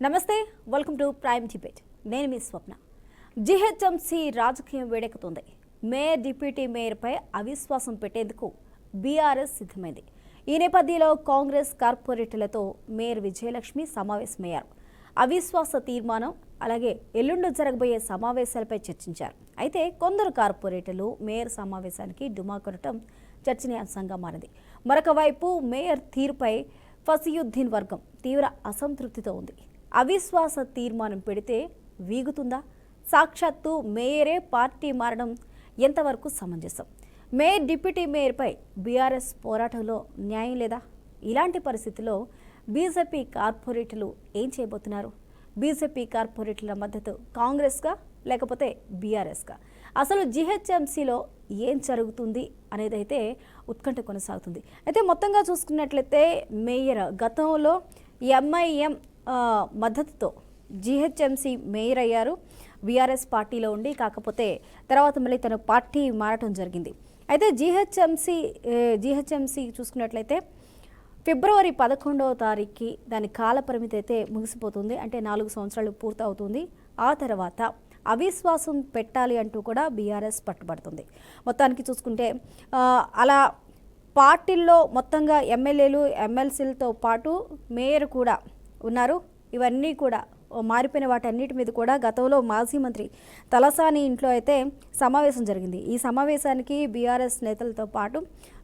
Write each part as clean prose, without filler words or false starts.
నమస్తే, welcome to prime debate. నేను మీ స్వప్న. GHMC రాజకీయం వేడెక్కుతుంది. మేయర్, డిప్యూటీ మేయర్పై అవిశ్వాసం పెట్టేందుకు బీఆర్ఎస్ సిద్ధమైంది. ఈ నేపథ్యంలో కాంగ్రెస్ కార్పొరేటర్లతో మేయర్ విజయలక్ష్మి సమావేశమయ్యారు. అవిశ్వాస తీర్మానం అలాగే ఎల్లుండి జరగబోయే సమావేశాలపై చర్చించారు. అయితే కొందరు కార్పొరేటర్లు మేయర్ సమావేశానికి డుమా కొట్టడం చర్చనీయాంశంగా మారింది. మరొక వైపు మేయర్ తీరుపై ఫసీయుద్దీన్ వర్గం తీవ్ర అసంతృప్తితో ఉంది. అవిశ్వాస తీర్మానం పెడితే వీగుతుందా? సాక్షాత్తు మేయరే పార్టీ మారడం ఎంతవరకు సమంజసం? మేయర్, డిప్యూటీ మేయర్పై బీఆర్ఎస్ పోరాటంలో న్యాయం లేదా? ఇలాంటి పరిస్థితుల్లో బీజేపీ కార్పొరేటర్లు ఏం చేయబోతున్నారు? బీజేపీ కార్పొరేటర్ల మద్దతు కాంగ్రెస్గా లేకపోతే బీఆర్ఎస్గా? అసలు జీహెచ్ఎంసీలో ఏం జరుగుతుంది అనేది అయితే ఉత్కంఠ కొనసాగుతుంది. అయితే మొత్తంగా చూసుకున్నట్లయితే మేయర్ గతంలో ఎంఐఎం మద్దతుతో జీహెచ్ఎంసీ మేయర్ అయ్యారు. బీఆర్ఎస్ పార్టీలో ఉండి కాకపోతే తర్వాత మళ్ళీ తన పార్టీ మారటం జరిగింది. అయితే జీహెచ్ఎంసీ చూసుకున్నట్లయితే ఫిబ్రవరి 11వ తారీఖుకి దాని కాల పరిమితి అయితే ముగిసిపోతుంది. అంటే 4 సంవత్సరాలు పూర్తవుతుంది. ఆ తర్వాత అవిశ్వాసం పెట్టాలి అంటూ కూడా బీఆర్ఎస్ పట్టుబడుతుంది. మొత్తానికి చూసుకుంటే అలా పార్టీల్లో మొత్తంగా ఎమ్మెల్యేలు, ఎమ్మెల్సీలతో పాటు మేయర్ కూడా ఉన్నారు. ఇవన్నీ కూడా మారిపోయిన వాటన్నిటి మీద కూడా గతంలో మాజీ మంత్రి తలసాని ఇంట్లో అయితే సమావేశం జరిగింది. ఈ సమావేశానికి బీఆర్ఎస్ నేతలతో పాటు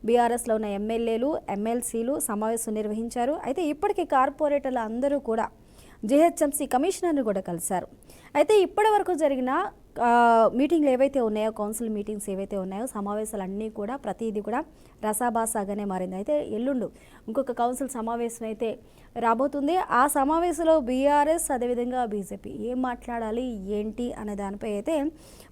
బీఆర్ఎస్లో ఉన్న ఎమ్మెల్యేలు, ఎమ్మెల్సీలు సమావేశం నిర్వహించారు. అయితే ఇప్పటికీ కార్పొరేటర్లు అందరూ కూడా జీహెచ్ఎంసీ కమిషనర్ని కూడా కలిశారు. అయితే ఇప్పటి వరకు జరిగిన మీటింగ్లు ఏవైతే ఉన్నాయో, కౌన్సిల్ మీటింగ్స్ ఏవైతే ఉన్నాయో, సమావేశాలన్నీ కూడా ప్రతిదీ కూడా రసాభాసాగానే మారింది. అయితే ఎల్లుండు ఇంకొక కౌన్సిల్ సమావేశం అయితే రాబోతుంది. ఆ సమావేశంలో బీఆర్ఎస్ అదేవిధంగా బీజేపీ ఏం మాట్లాడాలి ఏంటి అనే దానిపై అయితే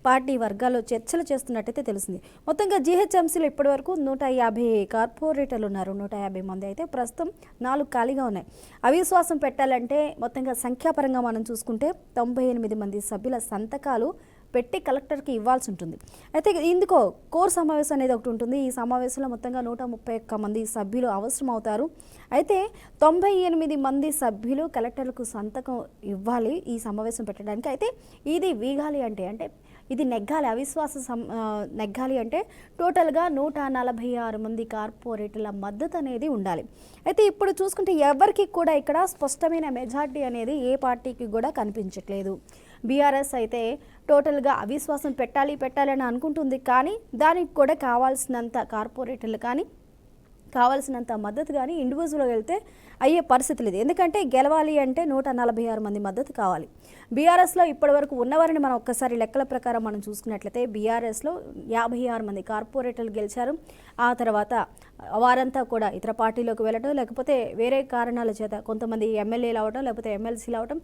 పార్టీ వర్గాల్లో చర్చలు చేస్తున్నట్టయితే తెలిసింది. మొత్తంగా జీహెచ్ఎంసీలో ఇప్పటి వరకు 150 కార్పొరేటర్లు ఉన్నారు. 150 మంది అయితే ప్రస్తుతం 4 ఖాళీగా ఉన్నాయి. అవిశ్వాసం పెట్టాలంటే మొత్తంగా సంఖ్యాపరంగా మనం చూసుకుంటే 98 మంది సభ్యుల సంతకాలు పెట్టి కలెక్టర్కి ఇవ్వాల్సి ఉంటుంది. అయితే ఇందుకో కోర్ సమావేశం అనేది ఒకటి ఉంటుంది. ఈ సమావేశంలో మొత్తంగా 131 మంది సభ్యులు అవసరం అవుతారు. అయితే 98 మంది సభ్యులు కలెక్టర్లకు సంతకం ఇవ్వాలి ఈ సమావేశం పెట్టడానికి. అయితే ఇది వీగాలి అంటే ఇది నెగ్గాలి, నెగ్గాలి అంటే టోటల్గా 146 మంది కార్పొరేటర్ల మద్దతు అనేది ఉండాలి. అయితే ఇప్పుడు చూసుకుంటే ఎవరికి కూడా ఇక్కడ స్పష్టమైన మెజార్టీ అనేది ఏ పార్టీకి కూడా కనిపించట్లేదు. బీఆర్ఎస్ అయితే టోటల్గా అవిశ్వాసం పెట్టాలి అని అనుకుంటుంది. కానీ దానికి కూడా కావాల్సినంత కార్పొరేటర్లు కానీ కావాల్సినంత మద్దతు కానీ ఇండివిజువల్గా వెళ్తే అయ్యే పరిస్థితి లేదు. ఎందుకంటే గెలవాలి అంటే 146 మంది మద్దతు కావాలి. బీఆర్ఎస్లో ఇప్పటి వరకు ఉన్నవారిని మనం ఒక్కసారి లెక్కల ప్రకారం మనం చూసుకున్నట్లయితే బీఆర్ఎస్లో 56 మంది కార్పొరేటర్లు గెలిచారు. ఆ తర్వాత వారంతా కూడా ఇతర పార్టీలోకి వెళ్ళటం, లేకపోతే వేరే కారణాల చేత కొంతమంది ఎమ్మెల్యేలు అవటం, లేకపోతే ఎమ్మెల్సీలు అవటం,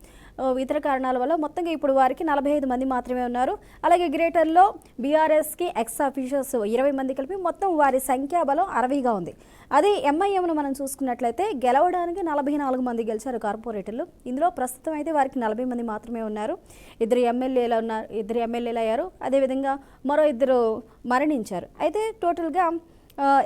ఇతర కారణాల వల్ల మొత్తంగా ఇప్పుడు వారికి 45 మంది మాత్రమే ఉన్నారు. అలాగే గ్రేటర్లో బీఆర్ఎస్కి ఎక్స్ ఆఫీషియల్స్ 20 మంది కలిపి మొత్తం వారి సంఖ్యాబలం 60గా ఉంది. అదే ఎంఐఎంను మనం చూసుకున్నట్లయితే గెలవడానికి 44 మంది గెలిచారు కార్పొరేటర్లు. ఇందులో ప్రస్తుతం అయితే వారికి 40 మంది మాత్రమే ఉన్నారు. 2 ఎమ్మెల్యేలు అయ్యారు. అదేవిధంగా మరో 2 మరణించారు. అయితే టోటల్గా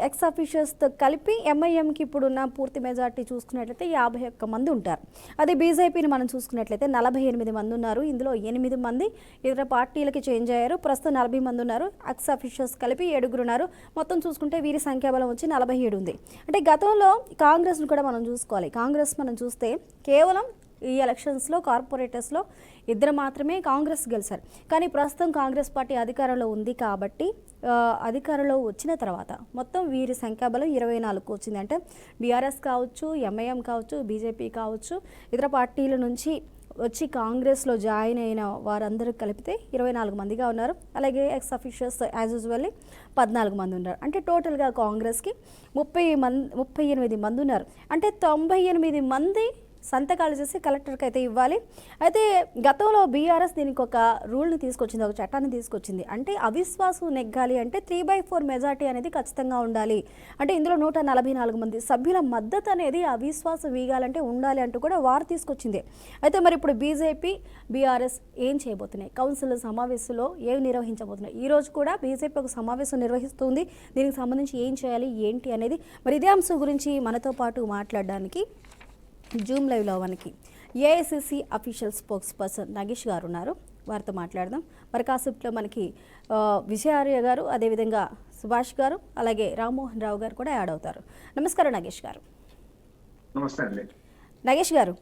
ఎక్స్ ఆఫీషియల్స్తో కలిపి ఎంఐఎంకి ఇప్పుడున్న పూర్తి మెజార్టీ చూసుకున్నట్లయితే 51 మంది ఉంటారు. అదే బీజేపీని మనం చూసుకున్నట్లయితే 48 మంది ఉన్నారు. ఇందులో 8 మంది ఇతర పార్టీలకి చేంజ్ అయ్యారు. ప్రస్తుతం 40 మంది ఉన్నారు. ఎక్స్ ఆఫీషియల్స్ కలిపి 7 ఉన్నారు. మొత్తం చూసుకుంటే వీరి సంఖ్యాబలం వచ్చి 47 ఉంది. అంటే గతంలో కాంగ్రెస్ను కూడా మనం చూసుకోవాలి. కాంగ్రెస్ మనం చూస్తే కేవలం ఈ ఎలక్షన్స్లో కార్పొరేటర్స్లో 2 మాత్రమే కాంగ్రెస్ గెలిచారు. కానీ ప్రస్తుతం కాంగ్రెస్ పార్టీ అధికారంలో ఉంది కాబట్టి అధికారంలో వచ్చిన తర్వాత మొత్తం వీరి సంఖ్యాబలం 24కు వచ్చింది. అంటే బీఆర్ఎస్ కావచ్చు, ఎంఐఎం కావచ్చు, బీజేపీ కావచ్చు, ఇతర పార్టీల నుంచి వచ్చి కాంగ్రెస్లో జాయిన్ అయిన వారందరూ కలిపితే 24 మందిగా ఉన్నారు. అలాగే ఎక్స్ అఫీషియల్స్ యాజ్ యూజువల్లీ 14 మంది ఉన్నారు. అంటే టోటల్గా కాంగ్రెస్కి 38 మంది ఉన్నారు. అంటే 98 మంది సంతకాలు చేసి కలెక్టర్కి అయితే ఇవ్వాలి. అయితే గతంలో బీఆర్ఎస్ దీనికి ఒక రూల్ని తీసుకొచ్చింది, ఒక చట్టాన్ని తీసుకొచ్చింది. అంటే అవిశ్వాసం నెగ్గాలి అంటే 3/4 మెజార్టీ అనేది ఖచ్చితంగా ఉండాలి. అంటే ఇందులో 144 మంది సభ్యుల మద్దతు అనేది అవిశ్వాసం వీగాలంటే ఉండాలి అంటూ కూడా వారు తీసుకొచ్చింది. అయితే మరి ఇప్పుడు బీజేపీ, బీఆర్ఎస్ ఏం చేయబోతున్నాయి? కౌన్సిల్ సమావేశంలో ఏం నిర్వహించబోతున్నాయి? ఈరోజు కూడా బీజేపీ ఒక సమావేశం నిర్వహిస్తుంది. దీనికి సంబంధించి ఏం చేయాలి ఏంటి అనేది మరి ఇదే అంశం గురించి మనతో పాటు మాట్లాడడానికి జూమ్ లైవ్లో మనకి AICC official spokes person Nagesh గారు ఉన్నారు. వారితో మాట్లాడదాం. మరి కాసేపులో మనకి విజయార్య గారు, అదేవిధంగా సుభాష్ గారు, అలాగే రామ్మోహన్ రావు గారు కూడా యాడ్ అవుతారు. నమస్కారం నగేష్ గారు. నమస్తే అండి. నగేష్ గారు,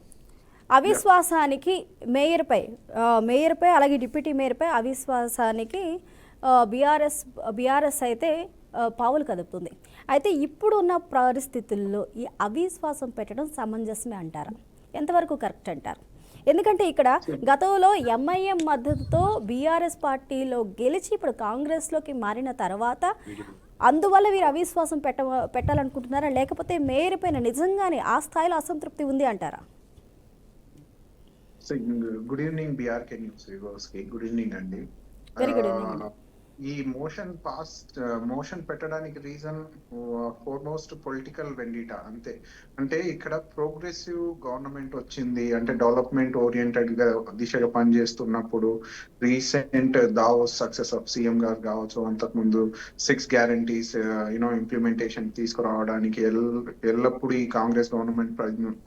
అవిశ్వాసానికి మేయర్పై అలాగే డిప్యూటీ మేయర్పై అవిశ్వాసానికి బీఆర్ఎస్ అయితే పావులు కదుపుతుంది. అయితే ఇప్పుడున్న పరిస్థితుల్లో ఈ అవిశ్వాసం పెట్టడం సమంజసమే అంటారా? ఎంతవరకు కరెక్ట్ అంటారు? ఎందుకంటే ఇక్కడ గతంలో ఎంఐఎం మద్దతుతో బీఆర్ఎస్ పార్టీలో గెలిచి ఇప్పుడు కాంగ్రెస్లోకి మారిన తర్వాత అందువల్ల వీరు అవిశ్వాసం పెట్టాలనుకుంటున్నారా, లేకపోతే మేయర్ పైన నిజంగానే ఆ స్థాయిలో అసంతృప్తి ఉంది అంటారా? Good evening BRK news viewers కి. గుడ్ ఈవినింగ్ అండి. Very good evening. ఈ మోషన్ పెట్టడానికి రీజన్ ఫోర్మోస్ట్ పొలిటికల్ వెండిటా అంతే. అంటే ఇక్కడ ప్రోగ్రెసివ్ గవర్నమెంట్ వచ్చింది అంటే డెవలప్మెంట్ ఓరియంటెడ్ గా దిశగా పనిచేస్తున్నప్పుడు recent Davos success of CM గారు కావచ్చు, అంతకుముందు 6 గ్యారంటీస్ ఇంప్లిమెంటేషన్ తీసుకురావడానికి ఎల్లప్పుడూ ఈ కాంగ్రెస్ గవర్నమెంట్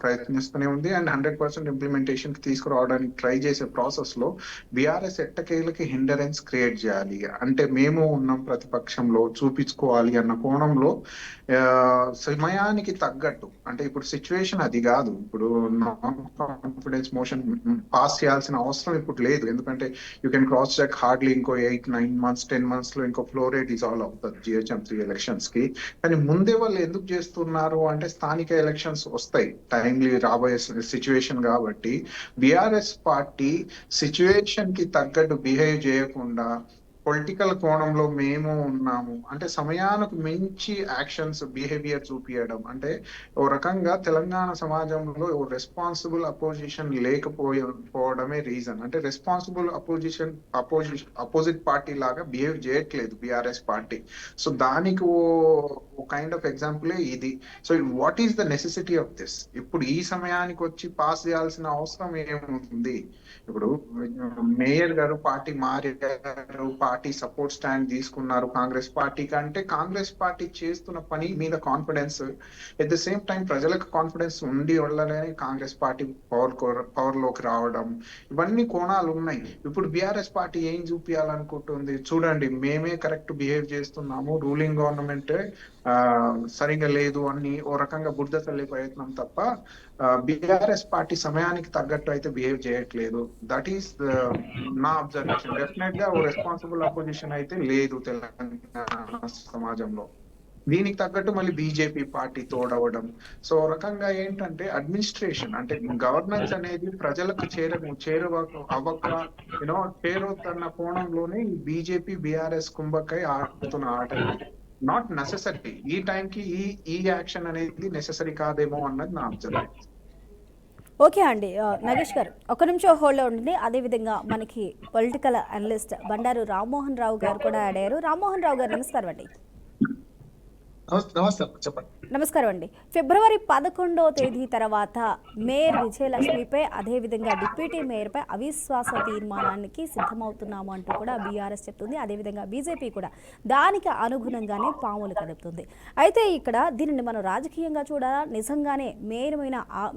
ప్రయత్నిస్తూనే ఉంది. అండ్ 100% ఇంప్లిమెంటేషన్ తీసుకురావడానికి ట్రై చేసే ప్రాసెస్ లో బీఆర్ఎస్ ఎట్టకేలకి హిండరెన్స్ క్రియేట్ చేయాలి అంటే మేము ఉన్నాం ప్రతిపక్షంలో చూపించుకోవాలి అన్న కోణంలో సమయానికి తగ్గట్టు అంటే ఇప్పుడు సిచ్యువేషన్ అది కాదు. ఇప్పుడు నాన్ కాన్ఫిడెన్స్ మోషన్ పాస్ చేయాల్సిన అవసరం ఇప్పుడు లేదు. ఎందుకంటే you can cross check hardly ఇంకో 8-9 months 10 months లో ఇంకో ఫ్లో రేట్ డిజాల్వ్ అవుతుంది జిహెచ్ఎంసీ ఎలక్షన్స్ కి. కానీ ముందే వాళ్ళు ఎందుకు చేస్తున్నారు అంటే స్థానిక ఎలక్షన్స్ వస్తాయి టైమ్లీ రాబోయే సిచ్యువేషన్ కాబట్టి బీఆర్ఎస్ పార్టీ సిచ్యువేషన్ కి తగ్గట్టు బిహేవ్ చేయకుండా పొలిటికల్ కోణంలో మేము ఉన్నాము అంటే సమయానికి మించి యాక్షన్స్ బిహేవియర్ చూపించడం అంటే ఓ రకంగా తెలంగాణ సమాజంలో రెస్పాన్సిబుల్ అపోజిషన్ లేకపోవడమే రీజన్. అంటే రెస్పాన్సిబుల్ అపోజిట్ పార్టీ లాగా బిహేవ్ చేయట్లేదు బిఆర్ఎస్ పార్టీ. సో దానికి ఓ కైండ్ ఆఫ్ ఎగ్జాంపులే ఇది. So what is the necessity of this? ఇప్పుడు ఈ సమయానికి వచ్చి పాస్ చేయాల్సిన అవసరం ఏముంది? ఇప్పుడు మేయర్ గారు పార్టీ మారారు, పార్టీ సపోర్ట్ స్టాండ్ తీసుకున్నారు కాంగ్రెస్ పార్టీ కంటే కాంగ్రెస్ పార్టీ చేస్తున్న పని మీద confidence, at the same time ప్రజలకు కాన్ఫిడెన్స్ ఉండి వల్లనే కాంగ్రెస్ పార్టీ పవర్ లోకి రావడం, ఇవన్నీ కోణాలు ఉన్నాయి. ఇప్పుడు బీఆర్ఎస్ పార్టీ ఏం చూపించాలనుకుంటుంది? చూడండి మేమే కరెక్ట్ బిహేవ్ చేస్తున్నాము, రూలింగ్ గవర్నమెంట్ సరిగా లేదు అని ఓ రకంగా బురద తల్లి ప్రయత్నం తప్ప బీఆర్ఎస్ పార్టీ సమయానికి తగ్గట్టు అయితే బిహేవ్ చేయట్లేదు. దట్ ఈస్ నా అబ్జర్వేషన్. డెఫినెట్ గా ఓ రెస్పాన్సిబుల్ అపోజిషన్ అయితే లేదు తెలంగాణ సమాజంలో. దీనికి తగ్గట్టు మళ్ళీ బీజేపీ పార్టీ తోడవడం. సో రకంగా ఏంటంటే అడ్మినిస్ట్రేషన్ అంటే గవర్నెన్స్ అనేది ప్రజలకు అవ్వక చేరుతున్న కోణంలోనే ఈ బీజేపీ బీఆర్ఎస్ కుంభకై ఆడుతున్న ఆట. నాట్ నెసెసరీ ఈ టైంకి ఈ యాక్షన్ అనేది నెసెసరీ కాదేమో అన్నది నా అబ్జర్వేషన్. ఓకే అండి. నగేష్ గారు ఒక నిమిషం హోల్డ్లో ఉండండి. అదేవిధంగా మనకి పొలిటికల్ అనలిస్ట్ బండారు రామ్మోహన్ రావు గారు కూడా యాడ్ అయ్యారు. రామ్మోహన్ రావు గారు నమస్కారం అండి. నమస్కారం అండి. ఫిబ్రవరి 11వ తేదీ తర్వాత మేయర్ విజయలక్ష్మిపై అదేవిధంగా డిప్యూటీ మేయర్పై అవిశ్వాస తీర్మానానికి సిద్ధమవుతున్నాము అంటూ కూడా బీఆర్ఎస్ చెప్తుంది. అదేవిధంగా బీజేపీ కూడా దానికి అనుగుణంగానే పాములు కదుపుతుంది. అయితే ఇక్కడ దీనిని మనం రాజకీయంగా చూడాలా, నిజంగానే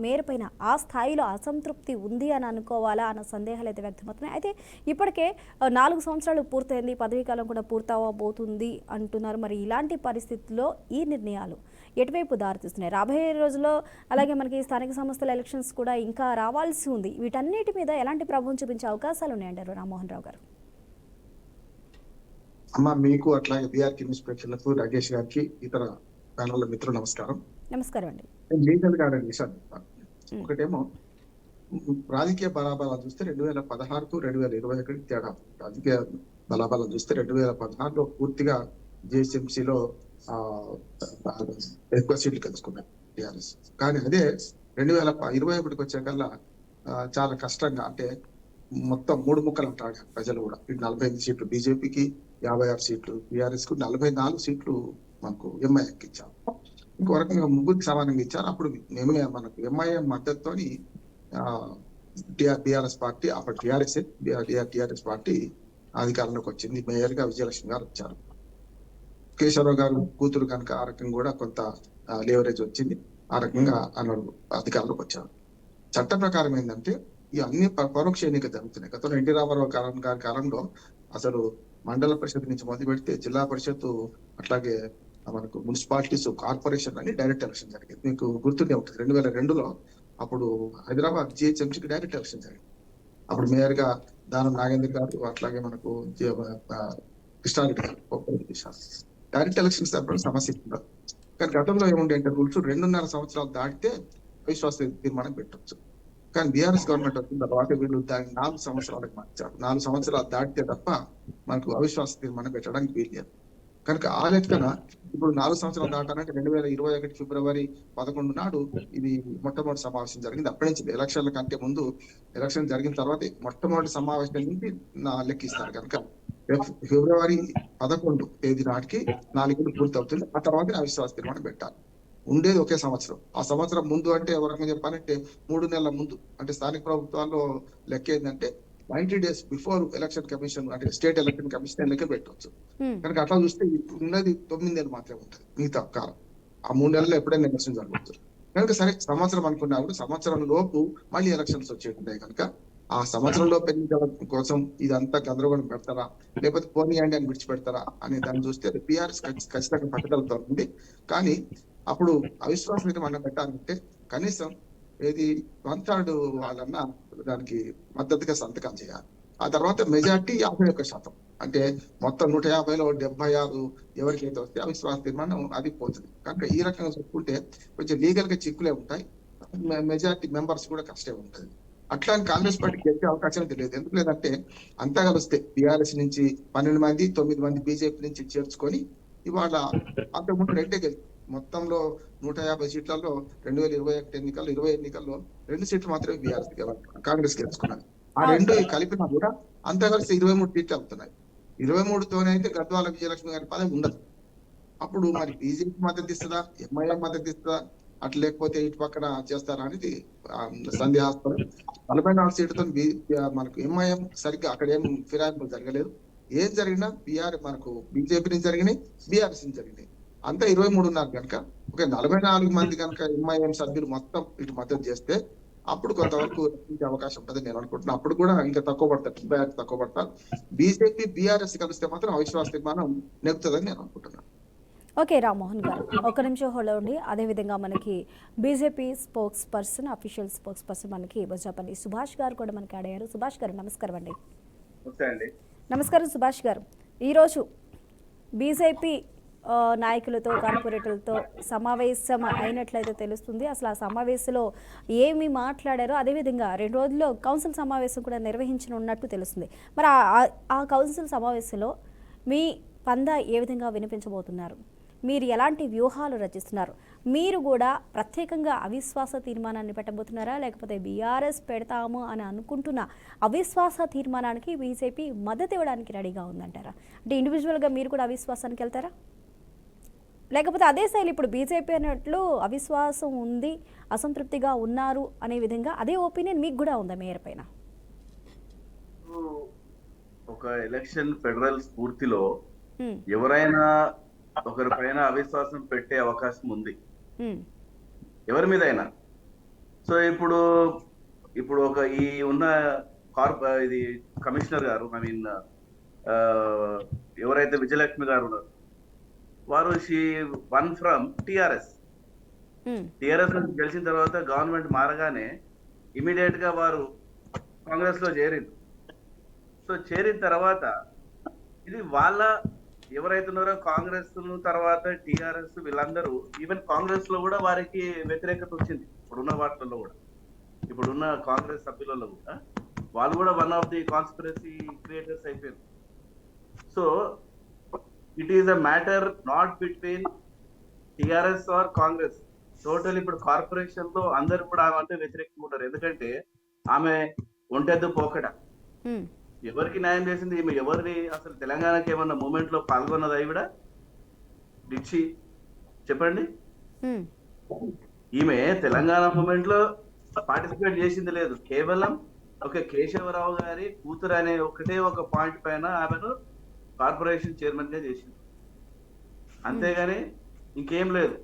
మేయర్ పైన ఆ స్థాయిలో అసంతృప్తి ఉంది అని అనుకోవాలా అన్న సందేహాలు అయితే వ్యక్తమవుతున్నాయి. అయితే ఇప్పటికే 4 సంవత్సరాలు పూర్తయింది, పదవీకాలం కూడా పూర్తవబోతుంది అంటున్నారు. మరి ఇలాంటి పరిస్థితుల్లో ఈ నిర్ణయాలు ఎటువైపు దారితీస్తున్నాయి? రాబోయే రోజుల్లో అలాగే మనకి స్థానిక సంస్థల ఎలక్షన్స్ కూడా ఇంకా రావాల్సి ఉంది. వీటన్నిటి మీద ఎలాంటి ప్రభావం చూపించే అవకాశాలు ఉన్నాయంటారు రామ్మోహన్ రావు గారు? అమ్మా, మీకు అట్లాగే బీఆర్కే న్యూస్ ప్రేక్షకులకు, రాజేష్ గారికి, ఇతర ప్యానల్ మిత్రులు నమస్కారం. నమస్కారం అండి. లీగల్ గా విషయాలు ఒకటేమో రాజకీయ బలాబలాలు చూస్తే 2016కు 2021 తేడా. రాజకీయ బలాబలాలు చూస్తే 2016లో పూర్తిగా జిహెచ్ఎంసీలో ఎక్కువ సీట్లు గెలుచుకున్నారు టీఆర్ఎస్. కానీ అదే 2021కి వచ్చేకల్లా చాలా కష్టంగా అంటే మొత్తం 3 ముక్కలు అంటారు ప్రజలు కూడా. 45 సీట్లు బీజేపీకి, 56 సీట్లు టీఆర్ఎస్ కు, 44 సీట్లు మనకు ఎంఐఎంకి ఇచ్చారు. ఇంకో రకంగా ముగ్గురికి సమానంగా ఇచ్చారు. అప్పుడు మనకు ఎంఐఎం మద్దతుతోని టిఆర్ఎస్ పార్టీ, అప్పుడు టిఆర్ఎస్ పార్టీ అధికారంలోకి వచ్చింది. మేయర్ గా విజయలక్ష్మి గారు వచ్చారు. కేశవరావు గారు కూతురు కనుక ఆ రకంగా కూడా కొంత లేవరేజ్ వచ్చింది. ఆ రకంగా అధికారంలోకి వచ్చారు. చట్ట ప్రకారం ఏంటంటే ఈ అన్ని పరోక్ష ఎన్నిక జరుగుతున్నాయి. గతంలో ఎన్టీ రామారావు గారి కాలంలో అసలు మండల పరిషత్ నుంచి మొదలు పెడితే జిల్లా పరిషత్, అట్లాగే మనకు మున్సిపాలిటీస్, కార్పొరేషన్ అని డైరెక్ట్ ఎలక్షన్ జరిగింది. మీకు గుర్తుండే ఉంటుంది 2002లో అప్పుడు హైదరాబాద్ జిహెచ్ఎంసీకి డైరెక్ట్ ఎలక్షన్ జరిగింది. అప్పుడు మేయర్ గా దానం నాగేంద్ర గారు, అట్లాగే మనకు కృష్ణారెడ్డి గారు డైరెక్ట్ ఎలక్షన్స్ అప్పుడు సమస్య ఉండదు. కానీ గతంలో ఏముండే అంటే రూల్స్ 2.5 సంవత్సరాలు దాటితే అవిశ్వాస తీర్మానం పెట్టొచ్చు. కానీ బీఆర్ఎస్ గవర్నమెంట్ వచ్చిన తర్వాత వీళ్ళు దాన్ని 4 సంవత్సరాలకు మార్చారు. 4 సంవత్సరాలు దాటితే తప్ప మనకు అవిశ్వాస తీర్మానం పెట్టడానికి వీల్లేదు. కనుక ఆ లెక్కన ఇప్పుడు 4 సంవత్సరాలు దాటాలంటే 2021 ఫిబ్రవరి 11 నాడు ఇది మొట్టమొదటి సమావేశం జరిగింది. అప్పటి నుంచి ఎలక్షన్ల కంటే ముందు, ఎలక్షన్ జరిగిన తర్వాత మొట్టమొదటి సమావేశం నుంచి లెక్కిస్తారు. కనుక ఫిబ్రవరి 11 తేదీ నాటికి 4 ఏళ్ళు పూర్తి అవుతుంది. ఆ తర్వాత అవిశ్వాస తీర్మానం పెట్టాలి. ఉండేది ఒకే సంవత్సరం. ఆ సంవత్సరం ముందు అంటే ఎవరైనా చెప్పాలంటే 3 నెలల ముందు, అంటే స్థానిక ప్రభుత్వాల్లో లెక్క ఏంటంటే 90 days బిఫోర్ ఎలక్షన్ కమిషన్, అంటే స్టేట్ ఎలక్షన్ కమిషన్ ఎన్నికలు పెట్టవచ్చు. కనుక అట్లా చూస్తే ఇప్పుడు ఉన్నది 9 నెలలు మాత్రమే ఉంటుంది మిగతా కాలం. ఆ 3 నెలల్లో ఎప్పుడైనా ఎలక్షన్ జరగవచ్చు. కనుక సరే సంవత్సరం అనుకున్నప్పుడు సంవత్సరం లోపు మళ్ళీ ఎలక్షన్స్ వచ్చేట్టున్నాయి. కనుక ఆ సంవత్సరం లోపు ఎన్నికల కోసం ఇదంతా గందరగోళం పెడతారా, లేకపోతే పోనీయండి అని విడిచిపెడతారా అనే దాన్ని చూస్తే బీఆర్ఎస్ ఖచ్చితంగా పట్టుదలతో ఉంది. కానీ అప్పుడు అవిశ్వాస తీర్మానం పెట్టాలంటే కనీసం ఏది 1/3 వాళ్ళన్నా దానికి మద్దతుగా సంతకం చేయాలి. ఆ తర్వాత మెజార్టీ 51%, అంటే మొత్తం 150లో 76 ఎవరికైతే వస్తే అవిశ్వాస తీర్మానం అది పోతుంది. కనుక ఈ రకంగా చెప్పుకుంటే కొంచెం లీగల్ గా చిక్కులే ఉంటాయి, మెజార్టీ మెంబర్స్ కూడా కష్టమే ఉంటుంది. అట్లా అని కాంగ్రెస్ పార్టీకి గెలిచే అవకాశం తెలియదు. ఎందుకు లేదంటే అంతా కలిస్తే బీఆర్ఎస్ నుంచి 12 మంది, 9 మంది బీజేపీ నుంచి చేర్చుకొని ఇవాళ అంతకుముందు 2 గెలిచి మొత్తంలో 150 సీట్లలో 2021 ఎన్నికల్లో 20 ఎన్నికల్లో 2 సీట్లు మాత్రమే బీఆర్ఎస్ కాంగ్రెస్ గెలుచుకున్నది. ఆ 2 కలిపినా కూడా అంతా కలిసి 23 సీట్లు అవుతున్నాయి. 23తోనే అయితే గద్వాల విజయలక్ష్మి గారి పదవి ఉండదు. అప్పుడు మరి బీజేపీ మద్దతు ఇస్తుందా, ఎంఐఎం మద్దతు ఇస్తుందా, అట్లా లేకపోతే ఇటు పక్కన చేస్తారా అనేది సందేహాస్పదం. 44 సీట్లతో మనకు ఎంఐఎం సరిగ్గా అక్కడ ఏం ఫిరాయింపులు జరగలేదు. ఏం జరిగినా మనకు బీజేపీ నుంచి జరిగినాయి, బీఆర్ఎస్ నుంచి జరిగినాయి. అంతా 23 ఉన్నారు కనుక ఒక 44 మంది కనుక ఎంఐఎం సభ్యులు మొత్తం ఇటు మద్దతు చేస్తే అప్పుడు కొంతవరకు రక్షించే అవకాశం ఉంటుందని నేను అనుకుంటున్నాను. అప్పుడు కూడా ఇంకా తక్కువ పడతారు. బీజేపీ బీఆర్ఎస్ కలిస్తే మాత్రం అవిశ్వాస తీర్మానం నెగ్గుతుందని నేను అనుకుంటున్నాను. ఓకే రామ్మోహన్ గారు, ఒక నిమిషం హోల్డ్ ఉండి. అదేవిధంగా మనకి బీజేపీ అఫీషియల్ స్పోక్స్ పర్సన్ మనకి బొజ్జాపల్లి సుభాష్ గారు కూడా మనకి అడిగారు. సుభాష్ గారు నమస్కారం అండి. నమస్కారం సుభాష్ గారు. ఈరోజు బీజేపీ నాయకులతో, కార్పొరేటర్లతో సమావేశం అయినట్లయితే తెలుస్తుంది. అసలు ఆ సమావేశంలో ఏమి మాట్లాడారో, అదేవిధంగా 2 రోజుల్లో కౌన్సిల్ సమావేశం కూడా నిర్వహించనున్నట్టు తెలుస్తుంది. మరి ఆ కౌన్సిల్ సమావేశంలో మీ పందా ఏ విధంగా వినిపించబోతున్నారు? మీరు ఎలాంటి వ్యూహాలు రచిస్తున్నారు? మీరు కూడా ప్రత్యేకంగా అవిశ్వాస తీర్మానాన్ని పెట్టబోతున్నారా, లేకపోతే బీఆర్ఎస్ పెడతాము అని అనుకుంటున్న అవిశ్వాస తీర్మానానికి బీజేపీ మద్దతు ఇవ్వడానికి రెడీగా ఉందంటారా? అంటే ఇండివిజువల్గా మీరు కూడా అవిశ్వాసానికి వెళ్తారా, లేకపోతే అదే శైలి ఇప్పుడు బీజేపీ అన్నట్లు అవిశ్వాసం ఉంది, అసంతృప్తిగా ఉన్నారు అనే విధంగా అదే ఒపీనియన్ మీకు కూడా ఉందా మేయర్ పైన? ఒక ఎలక్షన్ ఫెడరల్ స్ఫూర్తిలో ఎవరైనా ఒకరి పైన అవిశ్వాసం పెట్టే అవకాశం ఉంది, ఎవరి మీద అయినా. సో ఇప్పుడు ఒక ఈ ఉన్న ఇది కమిషనర్ గారు, ఎవరైతే విజయలక్ష్మి గారు ఉన్నారు, వారు షీ వన్ ఫ్రమ్ టిఆర్ఎస్ నుంచి గెలిచిన తర్వాత గవర్నమెంట్ మారగానే ఇమీడియట్ గా వారు కాంగ్రెస్ లో చేరింది. సో చేరిన తర్వాత ఇది వాళ్ళ ఎవరైతే ఉన్నారో కాంగ్రెస్ తర్వాత టిఆర్ఎస్ వీళ్ళందరూ, ఈవెన్ కాంగ్రెస్ లో కూడా వారికి వ్యతిరేకత వచ్చింది. ఇప్పుడున్న వాటిల్లో కూడా, ఇప్పుడున్న కాంగ్రెస్ సభ్యులలో కూడా వాళ్ళు కూడా one of the conspiracy creators అయిపోయారు. So it is a matter not between TRS or Congress. Total ఇప్పుడు కార్పొరేషన్ లో అందరు కూడా ఆమె అంటే వ్యతిరేకంగా ఉంటారు. ఎందుకంటే ఆమె ఒంటెద్దు పోకడ, ఎవరికి న్యాయం చేసింది ఈమె? ఎవరిని అసలు తెలంగాణకి ఏమన్నా మూమెంట్ లో పాల్గొన్నదా ఈవిడ? డిక్షి చెప్పండి. ఈమె తెలంగాణ మూమెంట్ లో పార్టిసిపేట్ చేసింది లేదు. కేవలం ఒక కేశవరావు గారి కూతురు అనే ఒకటే ఒక పాయింట్ పైన ఆమెను కార్పొరేషన్ చైర్మన్ గా చేసింది, అంతేగాని ఇంకేం లేదు.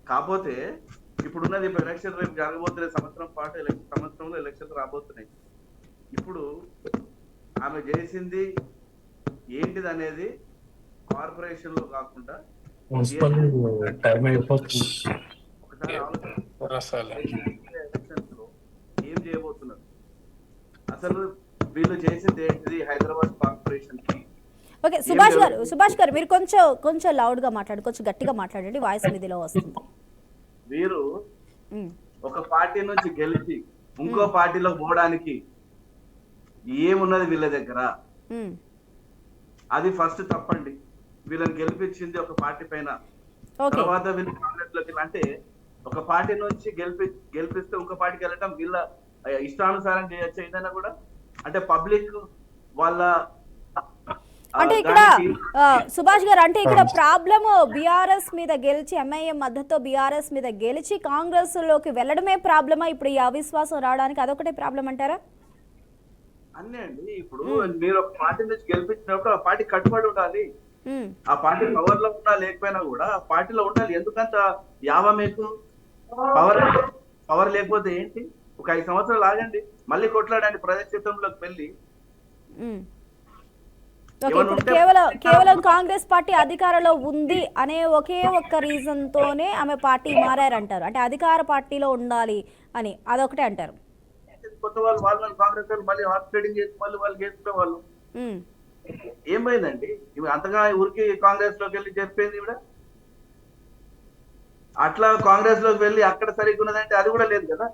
కాకపోతే ఇప్పుడున్నది ఇప్పుడు ఎలక్షన్ రేపు జరగబోతున్న సంవత్సరం పాటు సంవత్సరంలో ఎలక్షన్ రాబోతున్నాయి. ఇప్పుడు ఆమె చేసింది ఏంటిది అనేది కార్పొరేషన్ లో కాకుండా మున్సిపల్ టైం అయిపోతుంది. ఒకసారి రసాల. ఎలక్షన్స్ లో ఏం చేయబోతున్నారు, అసలు వీళ్ళు చేసింది ఏంటిది హైదరాబాద్ కార్పొరేషన్ కి. ఓకే సుభాష్ గారు మీరు కొంచెం లౌడ్ గా మాట్లాడు, కొంచెం గట్టిగా మాట్లాడండి, వాయిస్ మీదిలో వస్తుంది. వీరు ఒక పార్టీ నుంచి గెలిచి ఇంకో పార్టీలో పోవడానికి ఏమున్నది వీళ్ళ దగ్గర, అది ఫస్ట్ తప్పండి. వీళ్ళని గెలిపించింది ఒక పార్టీ పైన, తర్వాత వీళ్ళు కాంగ్రెస్ లోకి, అంటే ఒక పార్టీ నుంచి గెలిపిస్తే ఇంకో పార్టీకి వెళ్ళటం వీళ్ళ ఇష్టానుసారం చేయొచ్చు ఏదైనా కూడా. అంటే పబ్లిక్ వాళ్ళ అంటే ఇక్కడ సుభాష్ గారు, అంటే ఇక్కడ ప్రాబ్లమ్ బీఆర్ఎస్ మీద గెలిచి ఎంఐఎం మద్దతుతో బీఆర్ఎస్ మీద గెలిచి కాంగ్రెస్ లోకి వెళ్ళడమే ప్రాబ్లమా ఇప్పుడు ఈ అవిశ్వాసం రావడానికి? అదొకటే ప్రాబ్లం అంటారా? అన్నీ అండి. ఇప్పుడు మీరు ఒక పార్టీ నుంచి గెలిపించినప్పుడు ఆ పార్టీ కట్టుబడి ఉండాలి, ఆ పార్టీ పవర్ లో ఉన్నా లేకపోయినా కూడా ఆ పార్టీలో ఉండాలి. ఎందుకంత యావ మీకు పవర్ లేకపోతే ఏంటి? ఒక 5 సంవత్సరాలు ఆగండి, మళ్ళీ కొట్లాడండి ప్రజాక్షేత్రంలోకి వెళ్ళి. కేవలం కాంగ్రెస్ పార్టీ అధికారంలో ఉంది అనే ఒకే ఒక్క రీజన్ తోనే ఆమె పార్టీ మారారంటారు, అంటే అధికార పార్టీలో ఉండాలి అని, అదొకటే అంటారు. కొత్త వాళ్ళు కాంగ్రెస్ వాళ్ళు మళ్ళీ హార్ట్ ట్రేడింగ్ చేసి మళ్ళీ వాళ్ళు చేసుకునే వాళ్ళు ఏమైందండి? ఇవి అంతగా ఊరికి కాంగ్రెస్ లోకి వెళ్ళి జరిపోయింది ఇవిడ. అట్లా కాంగ్రెస్ లోకి వెళ్ళి అక్కడ సరిగ్గా ఉన్నదంటే అది కూడా లేదు కదా.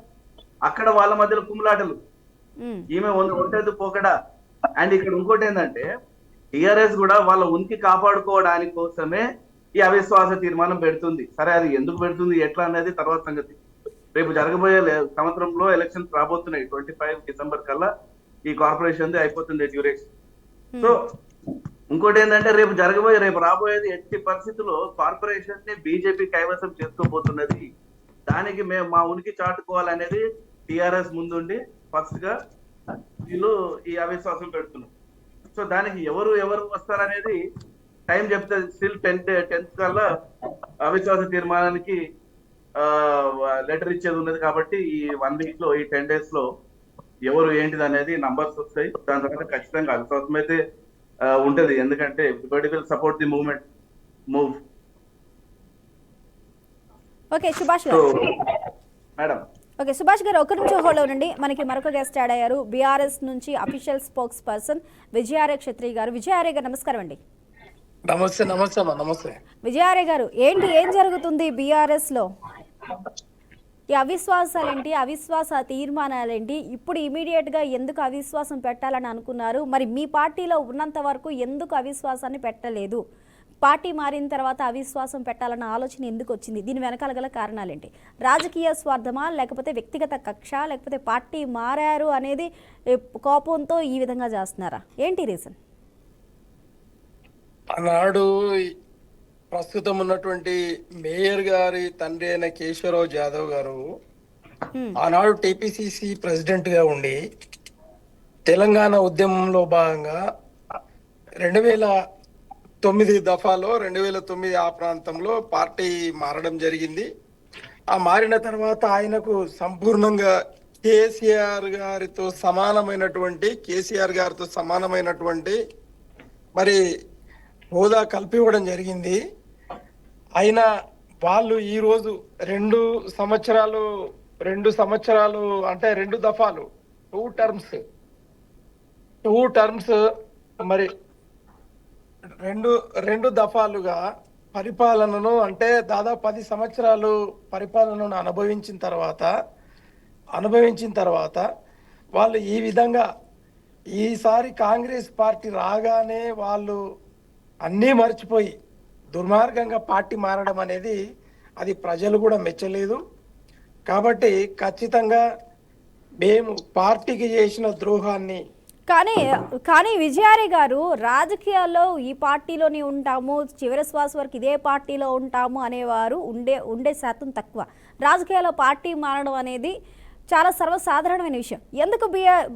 అక్కడ వాళ్ళ మధ్యలో కుమ్ములాటలు, ఈమె ఒంటది పోకడా. అండ్ ఇక్కడ ఇంకోటి ఏంటంటే టిఆర్ఎస్ కూడా వాళ్ళ ఉనికి కాపాడుకోవడానికి కోసమే ఈ అవిశ్వాస తీర్మానం పెడుతుంది. సరే, అది ఎందుకు పెడుతుంది ఎట్లా అనేది తర్వాత సంగతి. రేపు జరగబోయే సంవత్సరంలో ఎలక్షన్స్ రాబోతున్నాయి. 25 డిసెంబర్ కల్లా ఈ కార్పొరేషన్ అయిపోతుంది డ్యూరేషన్. సో ఇంకోటి ఏంటంటే రేపు రాబోయేది ఎట్టి పరిస్థితుల్లో కార్పొరేషన్ ని బీజేపీ కైవసం చేసుకోబోతున్నది. దానికి మేము మా ఉనికి చాటుకోవాలనేది టిఆర్ఎస్ ముందుండి ఫస్ట్ గా వీళ్ళు ఈ అవిశ్వాసం పెడుతున్నారు. సో దానికి ఎవరు వస్తారనేది టైం చెప్తే స్టిల్ 10th కల్లా అవిశ్వాస తీర్మానానికి లెటర్ ఇచ్చేది ఉన్నది. కాబట్టి ఈ 1 వీక్ లో, ఈ 10 days లో ఎవరు ఏంటిది అనేది నంబర్స్ వస్తాయి. దాని తర్వాత ఖచ్చితంగా అవిశ్వాసం అయితే ఉంటది. ఎందుకంటే everybody will support the move. Okay Subhash గారు. మేడం ఓకే సుభాష్ గారు, ఒక నిమిషం హోల్డ్ ఉండండి. మనకి మరొక గెస్ట్ యాడ్ అయ్యారు, బీఆర్ఎస్ నుంచి అఫీషియల్ స్పోక్స్ పర్సన్ విజయార్య క్షత్రియ గారు. విజయార్య గారు నమస్కారం అండి. నమస్తే. విజయార్య గారు, ఏం జరుగుతుంది బీఆర్ఎస్ లో? ఈ అవిశ్వాసాలేంటి, అవిశ్వాస తీర్మానాలేంటి? ఇప్పుడు ఇమీడియట్ గా ఎందుకు అవిశ్వాసం పెట్టాలని అనుకున్నారు? మరి మీ పార్టీలో ఉన్నంత వరకు ఎందుకు అవిశ్వాసాన్ని పెట్టలేదు? పార్టీ మారిన తర్వాత అవిశ్వాసం పెట్టాలన్న ఆలోచన ఎందుకు వచ్చింది? దీని వెనకాల గల కారణాలేంటి? రాజకీయ స్వార్థమా, లేకపోతే వ్యక్తిగత కక్ష, లేకపోతే పార్టీ మారారు అనేది కోపంతో ఈ విధంగా చేస్తున్నారా? ఏంటి రీజన్? ఆనాడు ప్రస్తుతం ఉన్నటువంటి మేయర్ గారి తండ్రి అయిన కేశవరావు జాదవ్ గారు ఆనాడు టిపిసిసి ప్రెసిడెంట్ గా ఉండి తెలంగాణ ఉద్యమంలో భాగంగా 2009 దఫాలో 2009 ఆ ప్రాంతంలో పార్టీ మారడం జరిగింది. ఆ మారిన తర్వాత ఆయనకు సంపూర్ణంగా కేసీఆర్ గారితో సమానమైనటువంటి మరి హోదా కల్పివ్వడం జరిగింది. అయినా వాళ్ళు ఈరోజు 2 సంవత్సరాలు అంటే 2 దఫాలు 2 టర్మ్స్ మరి 2 దఫాలుగా పరిపాలనను, అంటే దాదాపు 10 సంవత్సరాలు పరిపాలనను అనుభవించిన తర్వాత వాళ్ళు ఈ విధంగా ఈసారి కాంగ్రెస్ పార్టీ రాగానే వాళ్ళు అన్నీ మర్చిపోయి దుర్మార్గంగా పార్టీ మారడం అనేది అది ప్రజలు కూడా మెచ్చలేదు. కాబట్టి ఖచ్చితంగా మేము పార్టీకి చేసిన ద్రోహాన్ని కానీ విజయారి గారు, రాజకీయాల్లో ఈ పార్టీలోనే ఉంటాము, చివరి శ్వాస వరకు ఇదే పార్టీలో ఉంటాము అనేవారు ఉండే శాతం తక్కువ. రాజకీయాల్లో పార్టీ మారడం అనేది చాలా సర్వసాధారణమైన విషయం. ఎందుకు